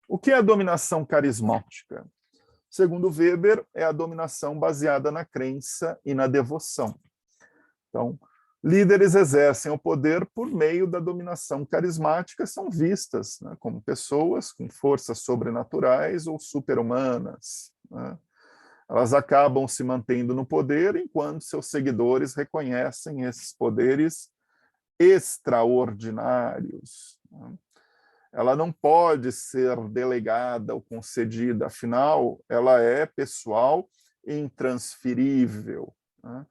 O que é a dominação carismática? Segundo Weber, é a dominação baseada na crença e na devoção. Então, líderes exercem o poder por meio da dominação carismática, são vistas, né, como pessoas com forças sobrenaturais ou super-humanas, né? Elas acabam se mantendo no poder enquanto seus seguidores reconhecem esses poderes extraordinários, né? Ela não pode ser delegada ou concedida, afinal, ela é pessoal e intransferível, né?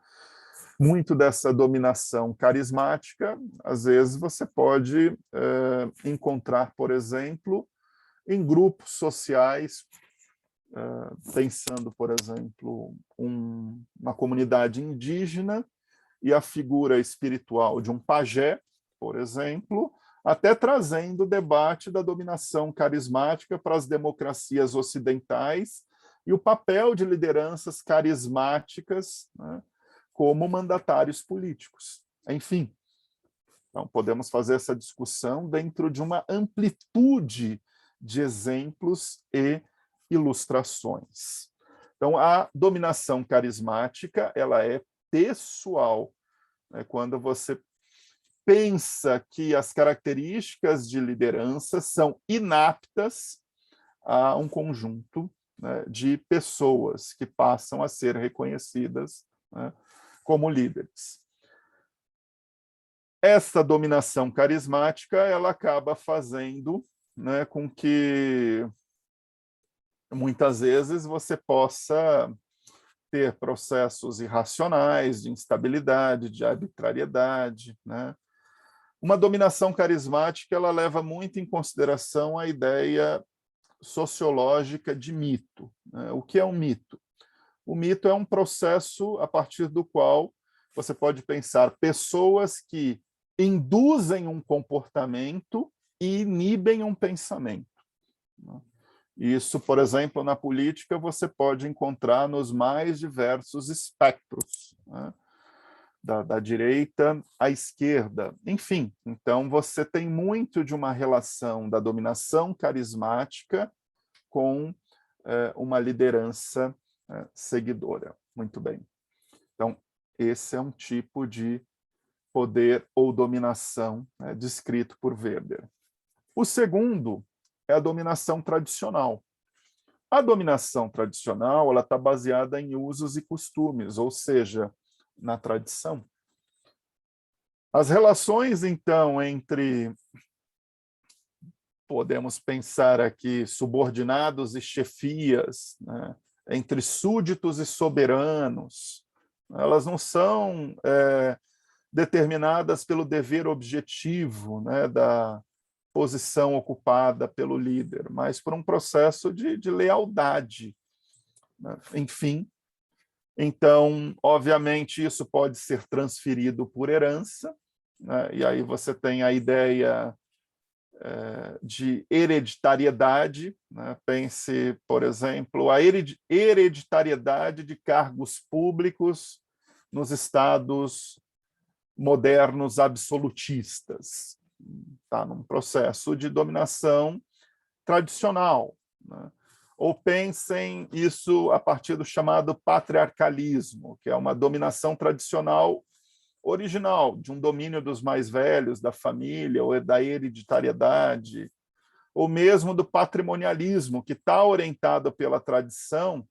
Muito dessa dominação carismática, às vezes você pode encontrar, por exemplo, em grupos sociais, pensando, por exemplo, uma comunidade indígena e a figura espiritual de um pajé, por exemplo, até trazendo o debate da dominação carismática para as democracias ocidentais e o papel de lideranças carismáticas, né, como mandatários políticos. Enfim, então podemos fazer essa discussão dentro de uma amplitude de exemplos e ilustrações. Então, a dominação carismática, ela é pessoal, né? Quando você pensa que as características de liderança são inaptas a um conjunto, né, de pessoas que passam a ser reconhecidas, né, como líderes. Essa dominação carismática, ela acaba fazendo, né, com que muitas vezes você possa ter processos irracionais de instabilidade, de arbitrariedade, né? Uma dominação carismática, ela leva muito em consideração a ideia sociológica de mito, né? O que é um mito? O mito é um processo a partir do qual você pode pensar pessoas que induzem um comportamento e inibem um pensamento, né? Isso, por exemplo, na política, você pode encontrar nos mais diversos espectros, né? Da direita à esquerda. Enfim, então você tem muito de uma relação da dominação carismática com uma liderança seguidora. Muito bem. Então, esse é um tipo de poder ou dominação, né, descrito por Weber. O segundo é a dominação tradicional. A dominação tradicional ela está baseada em usos e costumes, ou seja, na tradição. As relações, então, entre, podemos pensar aqui, subordinados e chefias, né, entre súditos e soberanos, elas não são determinadas pelo dever objetivo, né, da posição ocupada pelo líder, mas por um processo de lealdade, né? Enfim, então, obviamente, isso pode ser transferido por herança, né? E aí você tem a ideia de hereditariedade, né? Pense, por exemplo, a hereditariedade de cargos públicos nos estados modernos absolutistas. Está num processo de dominação tradicional, né? Ou pensem isso a partir do chamado patriarcalismo, que é uma dominação tradicional original, de um domínio dos mais velhos, da família, ou da hereditariedade, ou mesmo do patrimonialismo, que está orientado pela tradição,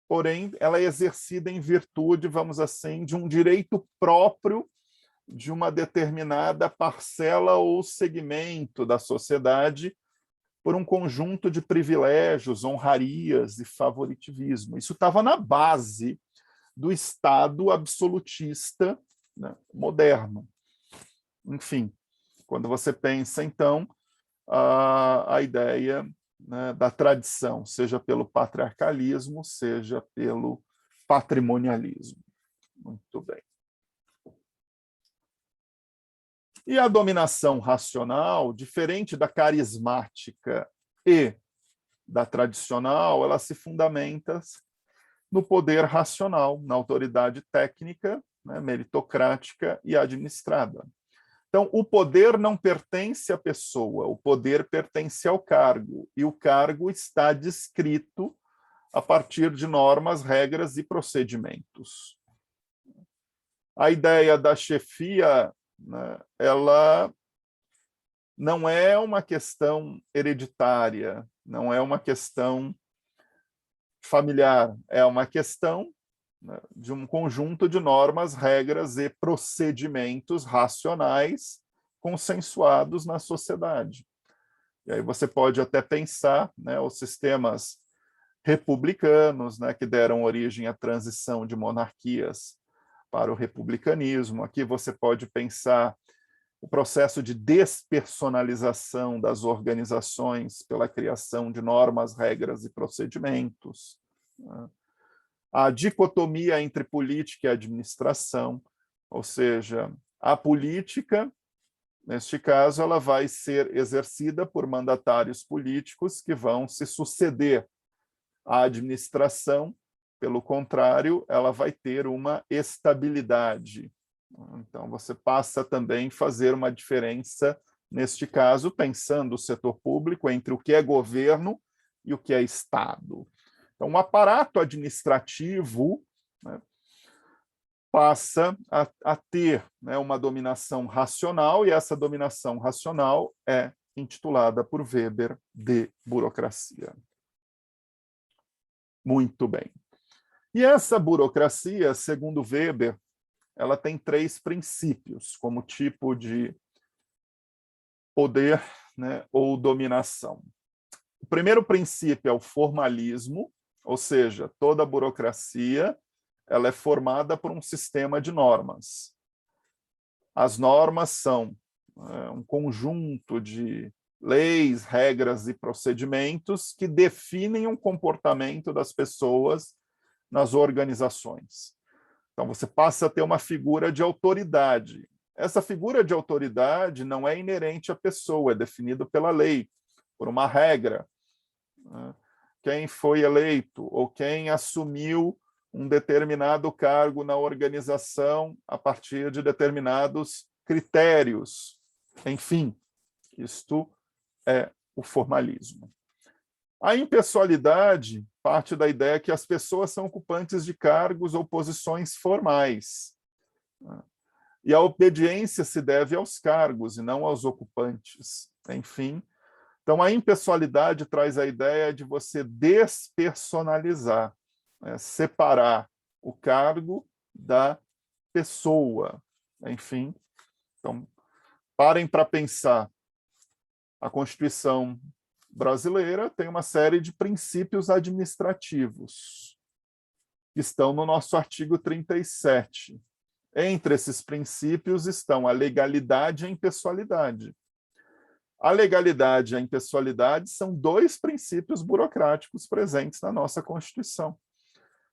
porém ela é exercida em virtude, vamos assim, de um direito próprio de uma determinada parcela ou segmento da sociedade por um conjunto de privilégios, honrarias e favoritivismo. Isso estava na base do Estado absolutista, né, moderno. Enfim, quando você pensa, então, a ideia, né, da tradição, seja pelo patriarcalismo, seja pelo patrimonialismo. Muito bem. E a dominação racional, diferente da carismática e da tradicional, ela se fundamenta no poder racional, na autoridade técnica, né, meritocrática e administrada. Então, o poder não pertence à pessoa, o poder pertence ao cargo, e o cargo está descrito a partir de normas, regras e procedimentos. A ideia da chefia, né, ela não é uma questão hereditária, não é uma questão familiar, é uma questão, né, de um conjunto de normas, regras e procedimentos racionais consensuados na sociedade. E aí você pode até pensar, né, os sistemas republicanos, né, que deram origem à transição de monarquias para o republicanismo. Aqui você pode pensar o processo de despersonalização das organizações pela criação de normas, regras e procedimentos. A dicotomia entre política e administração, ou seja, a política, neste caso, ela vai ser exercida por mandatários políticos que vão se suceder à administração. Pelo contrário, ela vai ter uma estabilidade. Então, você passa também a fazer uma diferença, neste caso, pensando o setor público entre o que é governo e o que é Estado. Então, o aparato administrativo, né, passa a ter, né, uma dominação racional, e essa dominação racional é intitulada por Weber de burocracia. Muito bem. E essa burocracia, segundo Weber, ela tem 3 princípios como tipo de poder, né, ou dominação. O primeiro princípio é o formalismo, ou seja, toda a burocracia ela é formada por um sistema de normas. As normas são um conjunto de leis, regras e procedimentos que definem o comportamento das pessoas nas organizações. Então, você passa a ter uma figura de autoridade. Essa figura de autoridade não é inerente à pessoa, é definido pela lei, por uma regra. Quem foi eleito ou quem assumiu um determinado cargo na organização a partir de determinados critérios. Enfim, isto é o formalismo. A impessoalidade parte da ideia que as pessoas são ocupantes de cargos ou posições formais. E a obediência se deve aos cargos e não aos ocupantes. Enfim, Então, a impessoalidade traz a ideia de você despersonalizar, né? Separar o cargo da pessoa. Enfim, então, parem para pensar. A Constituição brasileira tem uma série de princípios administrativos que estão no nosso artigo 37. Entre esses princípios estão a legalidade e a impessoalidade. A legalidade e a impessoalidade são dois princípios burocráticos presentes na nossa Constituição,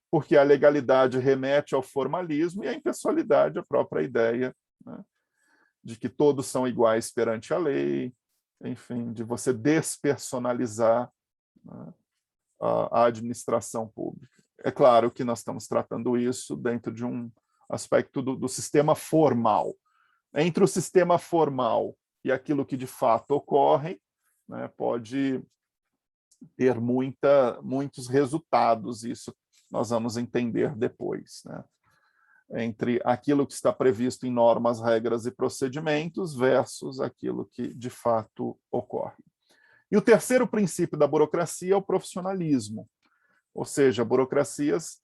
porque a legalidade remete ao formalismo e a impessoalidade à própria ideia, né, de que todos são iguais perante a lei, enfim, de você despersonalizar, né, a administração pública. É claro que nós estamos tratando isso dentro de um aspecto do sistema formal. Entre o sistema formal e aquilo que de fato ocorre, né, pode ter muitos resultados, isso nós vamos entender depois, né? Entre aquilo que está previsto em normas, regras e procedimentos versus aquilo que de fato ocorre. E o terceiro princípio da burocracia é o profissionalismo, ou seja, burocracias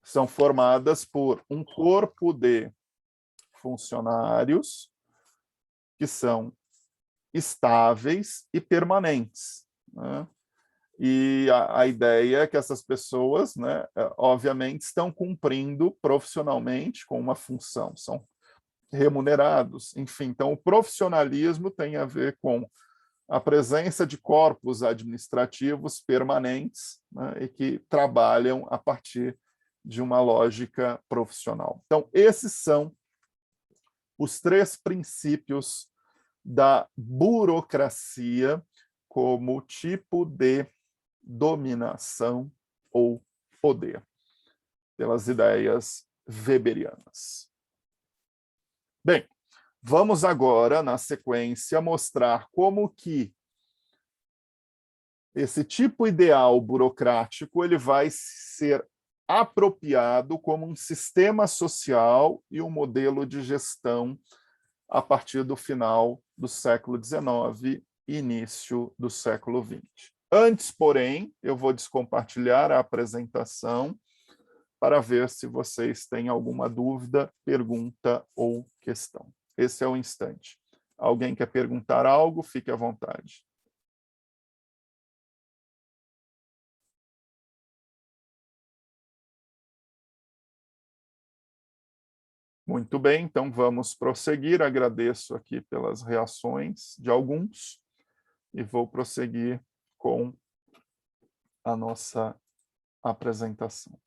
são formadas por um corpo de funcionários que são estáveis e permanentes, né? E a ideia é que essas pessoas, né, obviamente, estão cumprindo profissionalmente com uma função, são remunerados, enfim. Então, o profissionalismo tem a ver com a presença de corpos administrativos permanentes, né, e que trabalham a partir de uma lógica profissional. Então, esses são os três princípios da burocracia como tipo de dominação ou poder, pelas ideias weberianas. Bem, vamos agora, na sequência, mostrar como que esse tipo ideal burocrático ele vai ser apropriado como um sistema social e um modelo de gestão a partir do final do século XIX e início do século XX. Antes, porém, eu vou descompartilhar a apresentação para ver se vocês têm alguma dúvida, pergunta ou questão. Esse é o instante. Alguém quer perguntar algo? Fique à vontade. Muito bem, então vamos prosseguir. Agradeço aqui pelas reações de alguns e vou prosseguir com a nossa apresentação.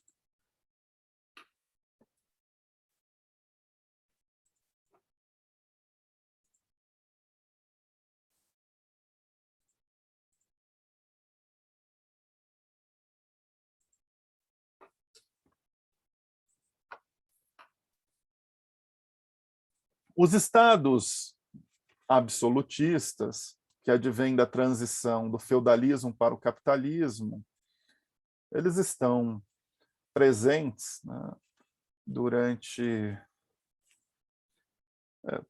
Os estados absolutistas, que advêm da transição do feudalismo para o capitalismo, eles estão presentes, né, durante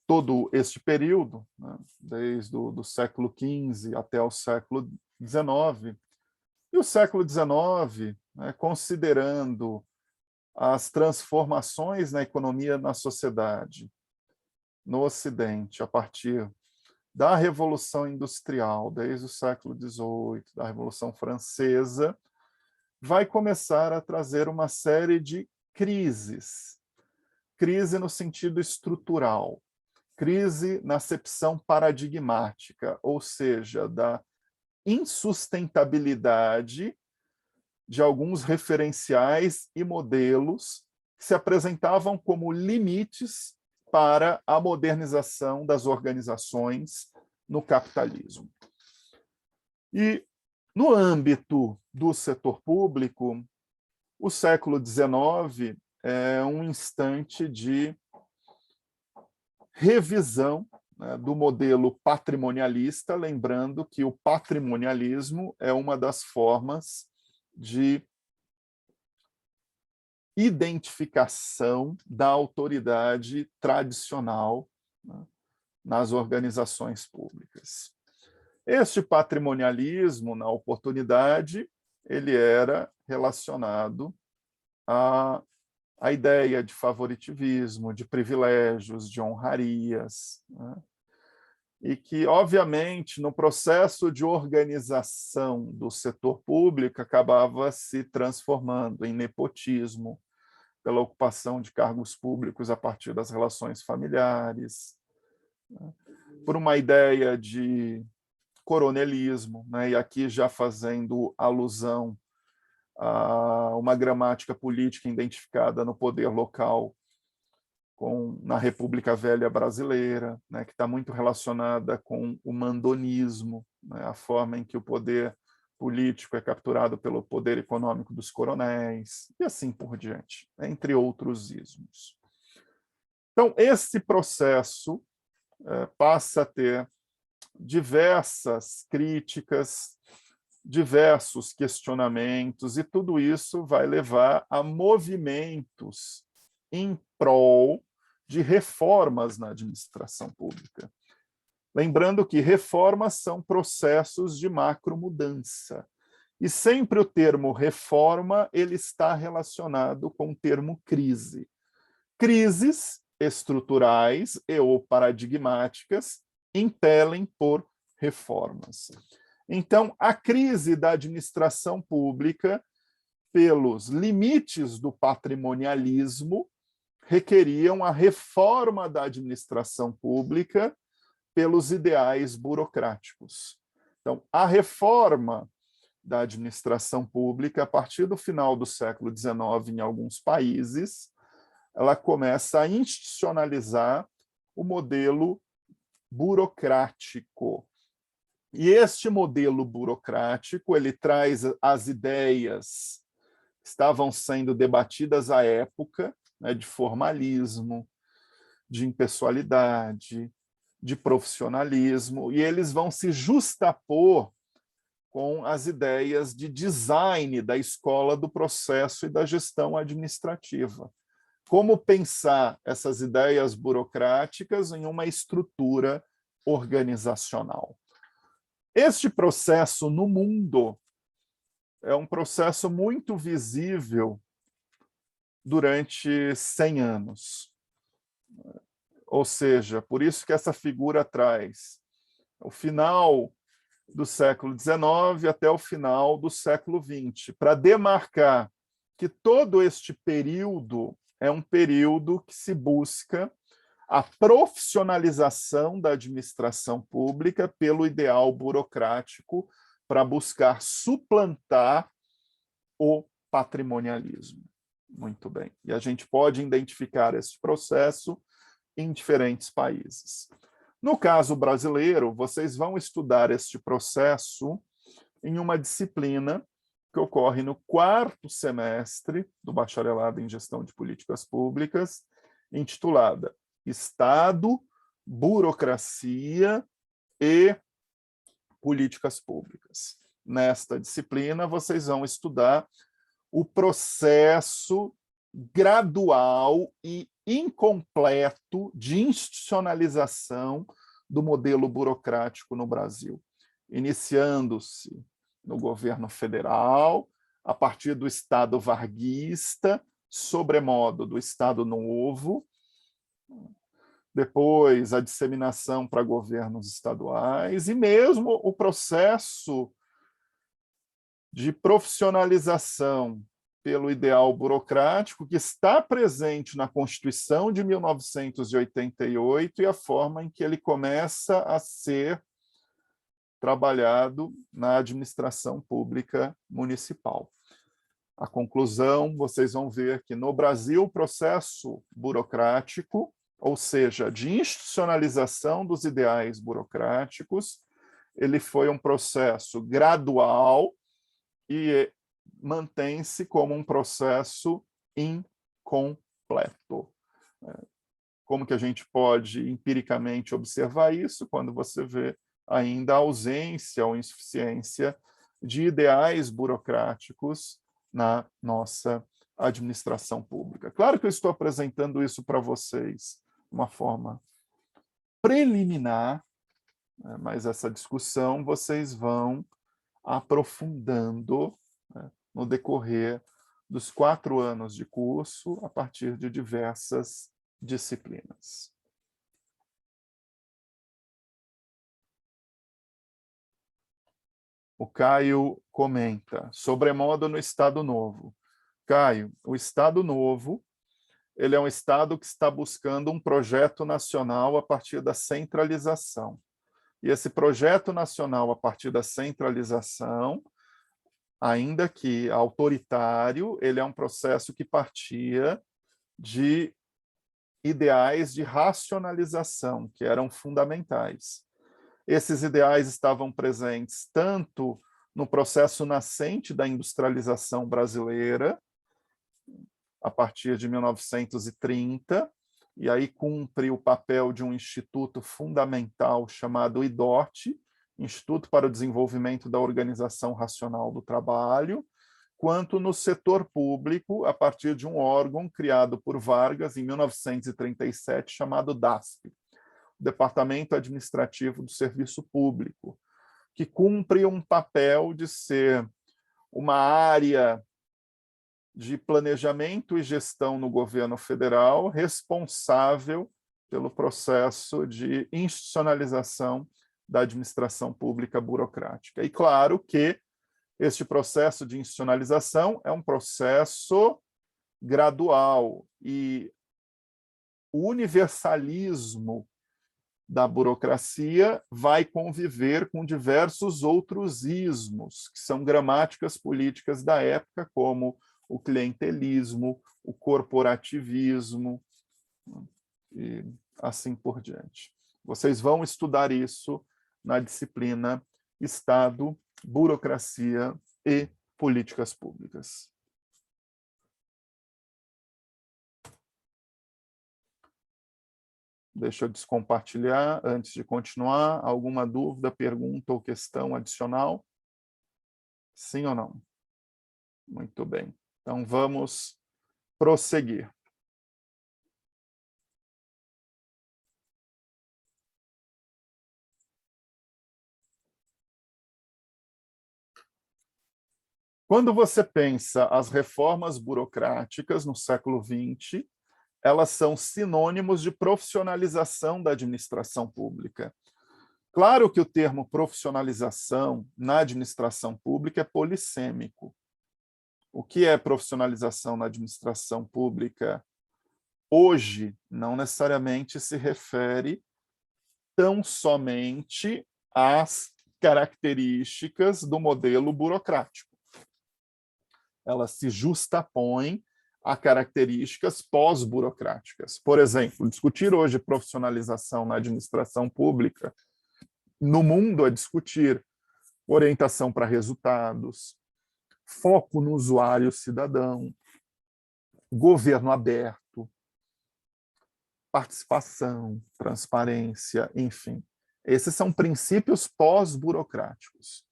todo este período, né, desde o século XV até o século XIX. E o século XIX, né, considerando as transformações na economia, na sociedade, no Ocidente, a partir da Revolução Industrial, desde o século XVIII, da Revolução Francesa, vai começar a trazer uma série de crises. Crise no sentido estrutural, crise na acepção paradigmática, ou seja, da insustentabilidade de alguns referenciais e modelos que se apresentavam como limites para a modernização das organizações no capitalismo. E, no âmbito do setor público, o século XIX é um instante de revisão, né, do modelo patrimonialista, lembrando que o patrimonialismo é uma das formas de identificação da autoridade tradicional, né, nas organizações públicas. Este patrimonialismo, na oportunidade, ele era relacionado à ideia de favoritivismo, de privilégios, de honrarias, né? E que, obviamente, no processo de organização do setor público, acabava se transformando em nepotismo, pela ocupação de cargos públicos a partir das relações familiares, né? Por uma ideia de coronelismo, né? E aqui já fazendo alusão a uma gramática política identificada no poder local na República Velha Brasileira, né, que está muito relacionada com o mandonismo, né, a forma em que o poder político é capturado pelo poder econômico dos coronéis, e assim por diante, entre outros ismos. Então, esse processo passa a ter diversas críticas, diversos questionamentos, e tudo isso vai levar a movimentos em prol de reformas na administração pública. Lembrando que reformas são processos de macromudança. E sempre o termo reforma ele está relacionado com o termo crise. Crises estruturais e ou paradigmáticas impelem por reformas. Então, a crise da administração pública, pelos limites do patrimonialismo, requeriam a reforma da administração pública pelos ideais burocráticos. Então, a reforma da administração pública, a partir do final do século XIX, em alguns países, ela começa a institucionalizar o modelo burocrático. E este modelo burocrático, ele traz as ideias que estavam sendo debatidas à época, né, de formalismo, de impessoalidade, de profissionalismo, e eles vão se justapor com as ideias de design da escola do processo e da gestão administrativa. Como pensar essas ideias burocráticas em uma estrutura organizacional? Este processo no mundo é um processo muito visível durante 100 anos. Ou seja, por isso que essa figura traz o final do século XIX até o final do século XX, para demarcar que todo este período é um período que se busca a profissionalização da administração pública pelo ideal burocrático para buscar suplantar o patrimonialismo. Muito bem. E a gente pode identificar esse processo em diferentes países. No caso brasileiro, vocês vão estudar este processo em uma disciplina que ocorre no 4º semestre do bacharelado em Gestão de Políticas Públicas, intitulada Estado, Burocracia e Políticas Públicas. Nesta disciplina, vocês vão estudar o processo gradual e incompleto de institucionalização do modelo burocrático no Brasil, iniciando-se no governo federal, a partir do Estado varguista, sobremodo do Estado Novo, depois a disseminação para governos estaduais, e mesmo o processo de profissionalização pelo ideal burocrático que está presente na Constituição de 1988 e a forma em que ele começa a ser trabalhado na administração pública municipal. A conclusão, vocês vão ver que no Brasil o processo burocrático, ou seja, de institucionalização dos ideais burocráticos, ele foi um processo gradual e mantém-se como um processo incompleto. Como que a gente pode empiricamente observar isso? Quando você vê ainda a ausência ou insuficiência de ideais burocráticos na nossa administração pública. Claro que eu estou apresentando isso para vocês de uma forma preliminar, mas essa discussão vocês vão aprofundando, né, no decorrer dos 4 anos de curso, a partir de diversas disciplinas. O Caio comenta, sobremodo no Estado Novo. Caio, o Estado Novo, ele é um Estado que está buscando um projeto nacional a partir da centralização. E esse projeto nacional a partir da centralização, ainda que autoritário, ele é um processo que partia de ideais de racionalização, que eram fundamentais. Esses ideais estavam presentes tanto no processo nascente da industrialização brasileira, a partir de 1930, e aí cumpre o papel de um instituto fundamental chamado IDOT, Instituto para o Desenvolvimento da Organização Racional do Trabalho, quanto no setor público, a partir de um órgão criado por Vargas em 1937, chamado DASP, Departamento Administrativo do Serviço Público, que cumpre um papel de ser uma área de planejamento e gestão no governo federal, responsável pelo processo de institucionalização da administração pública burocrática. E claro que este processo de institucionalização é um processo gradual, e o universalismo da burocracia vai conviver com diversos outros ismos, que são gramáticas políticas da época, como o clientelismo, o corporativismo, e assim por diante. Vocês vão estudar isso na disciplina Estado, Burocracia e Políticas Públicas. Deixa eu descompartilhar antes de continuar. Alguma dúvida, pergunta ou questão adicional? Sim ou não? Muito bem. Então, vamos prosseguir. Quando você pensa as reformas burocráticas no século XX, elas são sinônimos de profissionalização da administração pública. Claro que o termo profissionalização na administração pública é polissêmico. O que é profissionalização na administração pública hoje não necessariamente se refere tão somente às características do modelo burocrático. Elas se justapõem a características pós-burocráticas. Por exemplo, discutir hoje profissionalização na administração pública no mundo é discutir orientação para resultados, foco no usuário cidadão, governo aberto, participação, transparência, enfim. Esses são princípios pós-burocráticos.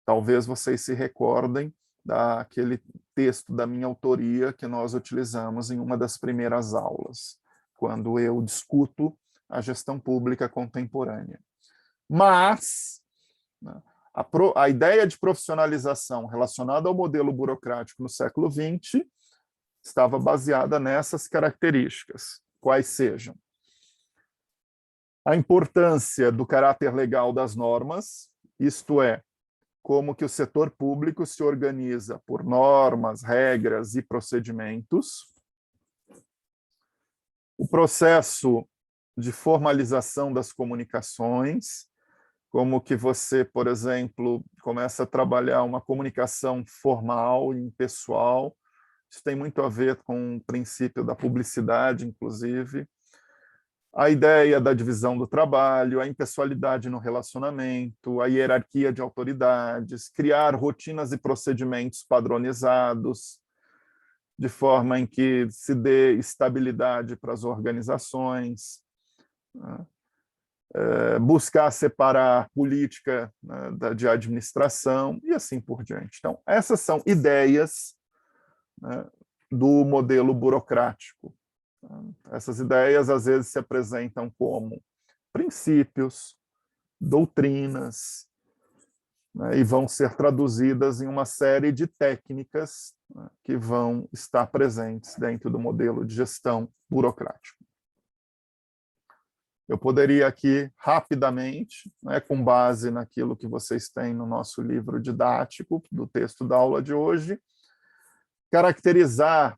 Talvez vocês se recordem daquele texto da minha autoria que nós utilizamos em uma das primeiras aulas, quando eu discuto a gestão pública contemporânea. Mas a ideia de profissionalização relacionada ao modelo burocrático no século XX estava baseada nessas características, quais sejam a importância do caráter legal das normas, isto é, como que o setor público se organiza por normas, regras e procedimentos. O processo de formalização das comunicações, como que você, por exemplo, começa a trabalhar uma comunicação formal e impessoal. Isso tem muito a ver com o princípio da publicidade, inclusive. A ideia da divisão do trabalho, a impessoalidade no relacionamento, a hierarquia de autoridades, criar rotinas e procedimentos padronizados, de forma em que se dê estabilidade para as organizações, buscar separar política, né, de administração, e assim por diante. Então, essas são ideias, né, do modelo burocrático. Essas ideias, às vezes, se apresentam como princípios, doutrinas, né, e vão ser traduzidas em uma série de técnicas, né, que vão estar presentes dentro do modelo de gestão burocrático. Eu poderia aqui, rapidamente, né, com base naquilo que vocês têm no nosso livro didático, do texto da aula de hoje, caracterizar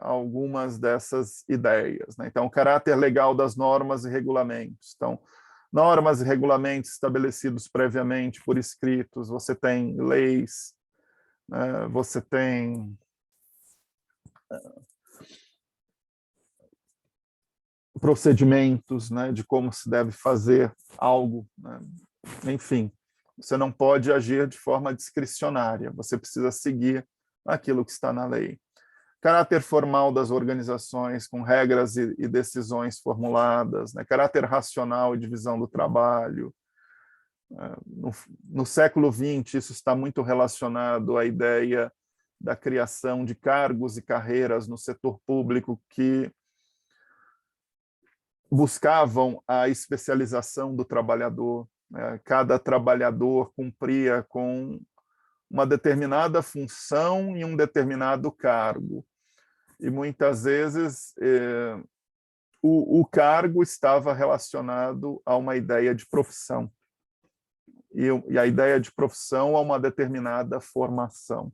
algumas dessas ideias, né? Então, o caráter legal das normas e regulamentos. Então, normas e regulamentos estabelecidos previamente por escritos, você tem leis, né? Você tem procedimentos, né, de como se deve fazer algo, né? Enfim, você não pode agir de forma discricionária, você precisa seguir aquilo que está na lei. Caráter formal das organizações, com regras e decisões formuladas, né? Caráter racional e divisão do trabalho. No século XX, isso está muito relacionado à ideia da criação de cargos e carreiras no setor público que buscavam a especialização do trabalhador, né? Cada trabalhador cumpria com uma determinada função e um determinado cargo. E muitas vezes o cargo estava relacionado a uma ideia de profissão. E a ideia de profissão a uma determinada formação.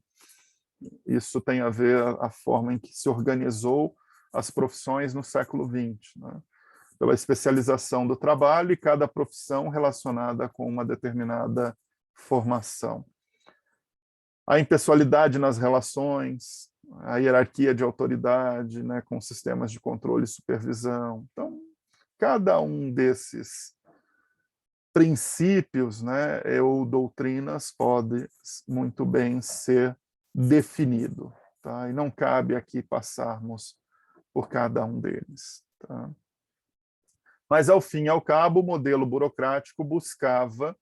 Isso tem a ver a forma em que se organizou as profissões no século XX, né? Pela especialização do trabalho e cada profissão relacionada com uma determinada formação. A impessoalidade nas relações, a hierarquia de autoridade, né, com sistemas de controle e supervisão. Então, cada um desses princípios, né, ou doutrinas pode muito bem ser definido, tá? E não cabe aqui passarmos por cada um deles, tá? Mas, ao fim e ao cabo, o modelo burocrático buscava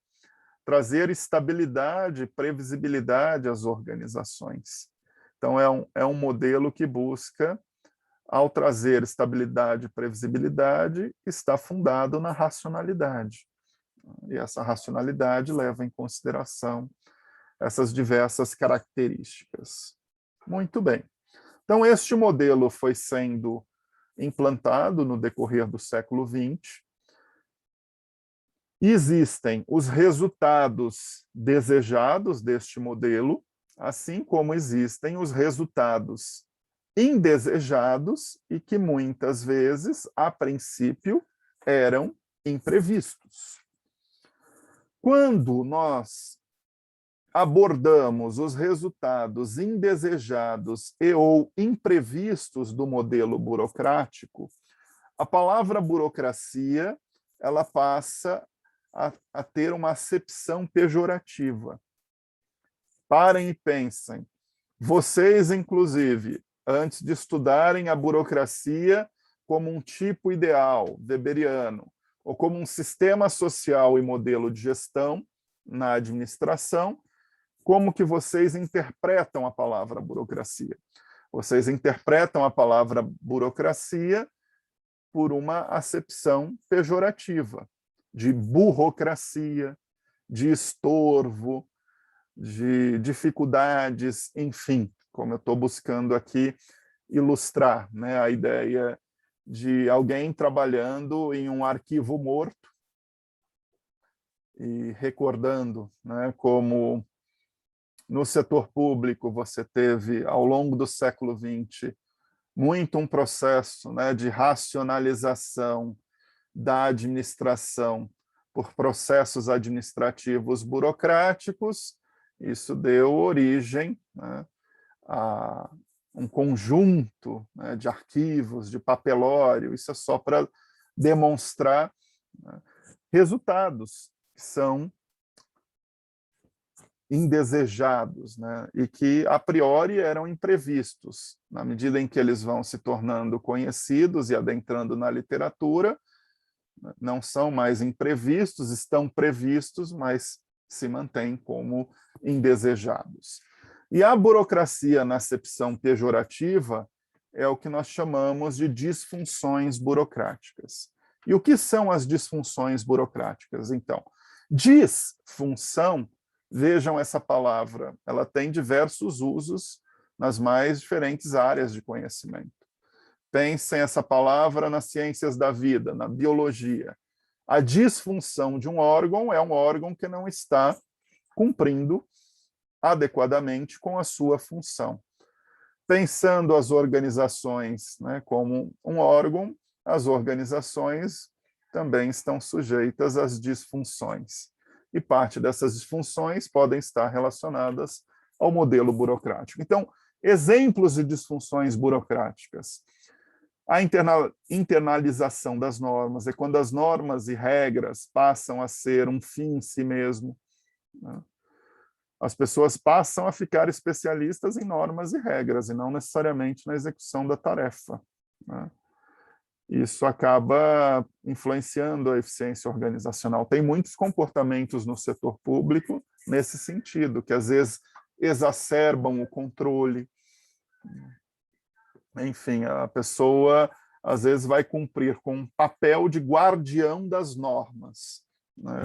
trazer estabilidade, previsibilidade às organizações. Então, é um modelo que busca, ao trazer estabilidade e previsibilidade, está fundado na racionalidade. E essa racionalidade leva em consideração essas diversas características. Muito bem. Então, este modelo foi sendo implantado no decorrer do século XX. Existem os resultados desejados deste modelo, assim como existem os resultados indesejados e que muitas vezes, a princípio, eram imprevistos. Quando nós abordamos os resultados indesejados e ou imprevistos do modelo burocrático, a palavra burocracia ela passa a ter uma acepção pejorativa. Parem e pensem. Vocês, inclusive, antes de estudarem a burocracia como um tipo ideal, weberiano, ou como um sistema social e modelo de gestão na administração, como que vocês interpretam a palavra burocracia? Vocês interpretam a palavra burocracia por uma acepção pejorativa, de burocracia, de estorvo, de dificuldades, enfim, como eu estou buscando aqui ilustrar, né, a ideia de alguém trabalhando em um arquivo morto e recordando, né, como no setor público você teve, ao longo do século XX, muito um processo, né, de racionalização da administração por processos administrativos burocráticos. Isso deu origem, né, a um conjunto, né, de arquivos, de papelório. Isso é só para demonstrar, né, resultados que são indesejados, né, e que, a priori, eram imprevistos. Na medida em que eles vão se tornando conhecidos e adentrando na literatura, não são mais imprevistos, estão previstos, mas se mantêm como indesejados. E a burocracia, na acepção pejorativa, é o que nós chamamos de disfunções burocráticas. E o que são as disfunções burocráticas, então? Disfunção, vejam essa palavra, ela tem diversos usos nas mais diferentes áreas de conhecimento. Pensem essa palavra nas ciências da vida, na biologia. A disfunção de um órgão é um órgão que não está cumprindo adequadamente com a sua função. Pensando as organizações, né, como um órgão, as organizações também estão sujeitas às disfunções. E parte dessas disfunções podem estar relacionadas ao modelo burocrático. Então, exemplos de disfunções burocráticas. A internalização das normas é quando as normas e regras passam a ser um fim em si mesmo, né? As pessoas passam a ficar especialistas em normas e regras, e não necessariamente na execução da tarefa, né? Isso acaba influenciando a eficiência organizacional. Tem muitos comportamentos no setor público nesse sentido, que às vezes exacerbam o controle. Enfim, a pessoa às vezes vai cumprir com um papel de guardião das normas, né?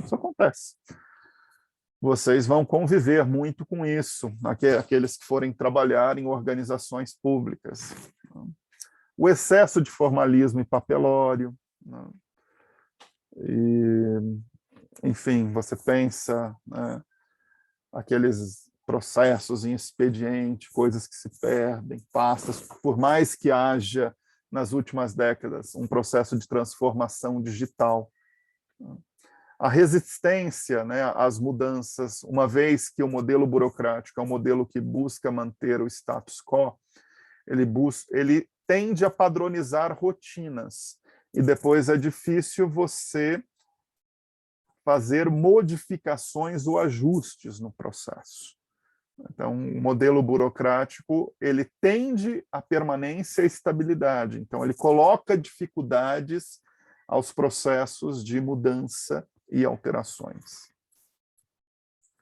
Isso acontece. Vocês vão conviver muito com isso, aqueles que forem trabalhar em organizações públicas. O excesso de formalismo e papelório, né? E, enfim, você pensa, né, aqueles processos em expediente, coisas que se perdem, pastas, por mais que haja, nas últimas décadas, um processo de transformação digital. A resistência, né, às mudanças, uma vez que o modelo burocrático é um modelo que busca manter o status quo, ele tende a padronizar rotinas, e depois é difícil você fazer modificações ou ajustes no processo. Então, o modelo burocrático, ele tende à permanência e estabilidade. Então, ele coloca dificuldades aos processos de mudança e alterações.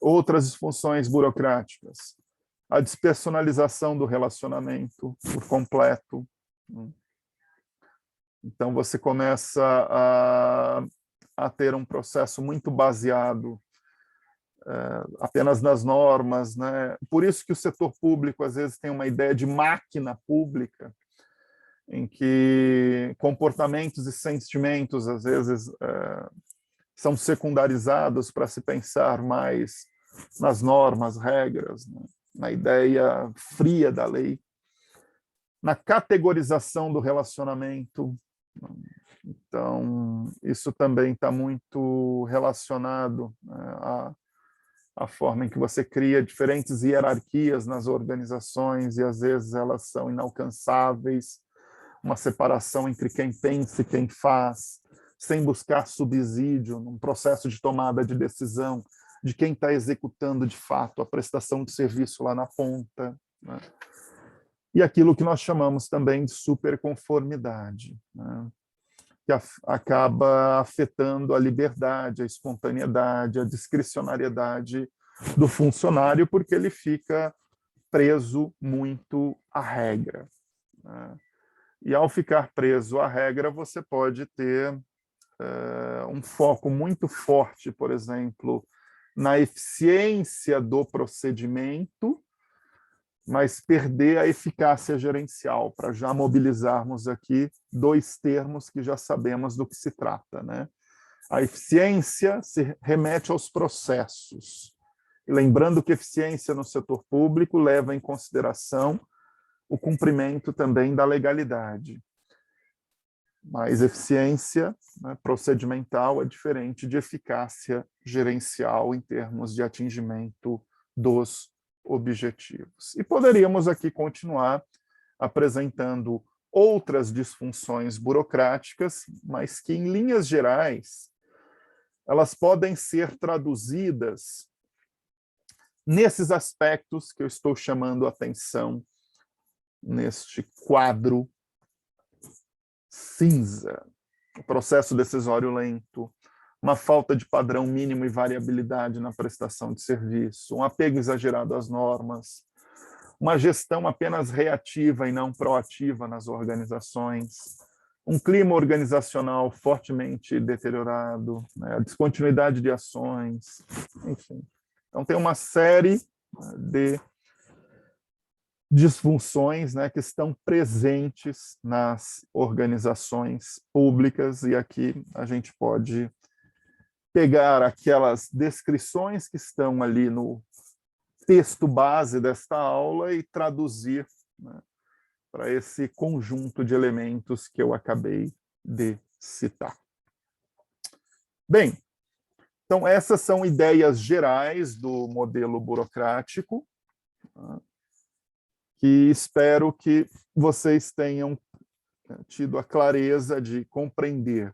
Outras disfunções burocráticas. A despersonalização do relacionamento por completo. Então, você começa a ter um processo muito baseado apenas nas normas, né? Por isso que o setor público, às vezes, tem uma ideia de máquina pública, em que comportamentos e sentimentos, às vezes, são secundarizados para se pensar mais nas normas, regras, né? Na ideia fria da lei, na categorização do relacionamento. Então, isso também está muito relacionado, né, à forma em que você cria diferentes hierarquias nas organizações, e às vezes elas são inalcançáveis, uma separação entre quem pensa e quem faz, sem buscar subsídio num processo de tomada de decisão de quem está executando de fato a prestação de serviço lá na ponta, né? E aquilo que nós chamamos também de superconformidade, né? Que acaba afetando a liberdade, a espontaneidade, a discricionariedade do funcionário, porque ele fica preso muito à regra, né? E ao ficar preso à regra, você pode ter um foco muito forte, por exemplo, na eficiência do procedimento, mas perder a eficácia gerencial, para já mobilizarmos aqui dois termos que já sabemos do que se trata, né? A eficiência se remete aos processos. E lembrando que eficiência no setor público leva em consideração o cumprimento também da legalidade. Mas eficiência, né, procedimental é diferente de eficácia gerencial em termos de atingimento dos objetivos. E poderíamos aqui continuar apresentando outras disfunções burocráticas, mas que, em linhas gerais, elas podem ser traduzidas nesses aspectos que eu estou chamando a atenção neste quadro cinza: o processo decisório lento, uma falta de padrão mínimo e variabilidade na prestação de serviço, um apego exagerado às normas, uma gestão apenas reativa e não proativa nas organizações, um clima organizacional fortemente deteriorado, né, a descontinuidade de ações, enfim. Então, tem uma série de disfunções, né, que estão presentes nas organizações públicas, e aqui a gente pode pegar aquelas descrições que estão ali no texto base desta aula e traduzir, né, para esse conjunto de elementos que eu acabei de citar. Bem, então essas são ideias gerais do modelo burocrático, que espero que vocês tenham tido a clareza de compreender,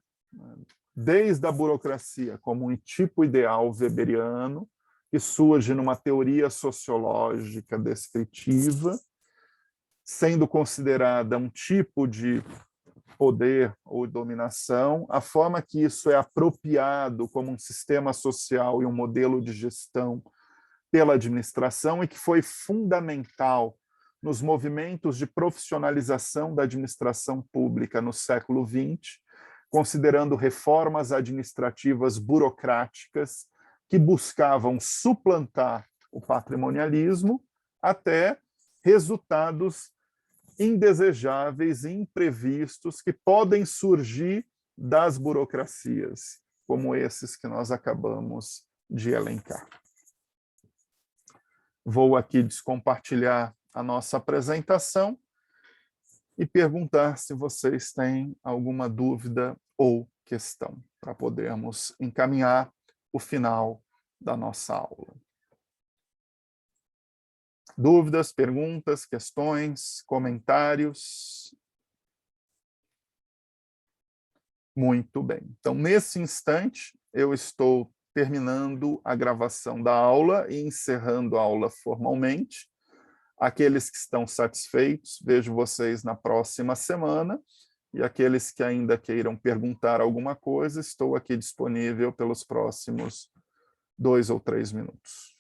desde a burocracia como um tipo ideal weberiano, que surge numa teoria sociológica descritiva, sendo considerada um tipo de poder ou dominação, a forma que isso é apropriado como um sistema social e um modelo de gestão pela administração, e que foi fundamental nos movimentos de profissionalização da administração pública no século XX, considerando reformas administrativas burocráticas que buscavam suplantar o patrimonialismo até resultados indesejáveis e imprevistos que podem surgir das burocracias, como esses que nós acabamos de elencar. Vou aqui descompartilhar a nossa apresentação e perguntar se vocês têm alguma dúvida ou questão, para podermos encaminhar o final da nossa aula. Dúvidas, perguntas, questões, comentários? Muito bem. Então, nesse instante, eu estou terminando a gravação da aula e encerrando a aula formalmente. Aqueles que estão satisfeitos, vejo vocês na próxima semana. E aqueles que ainda queiram perguntar alguma coisa, estou aqui disponível pelos próximos 2 ou 3 minutos.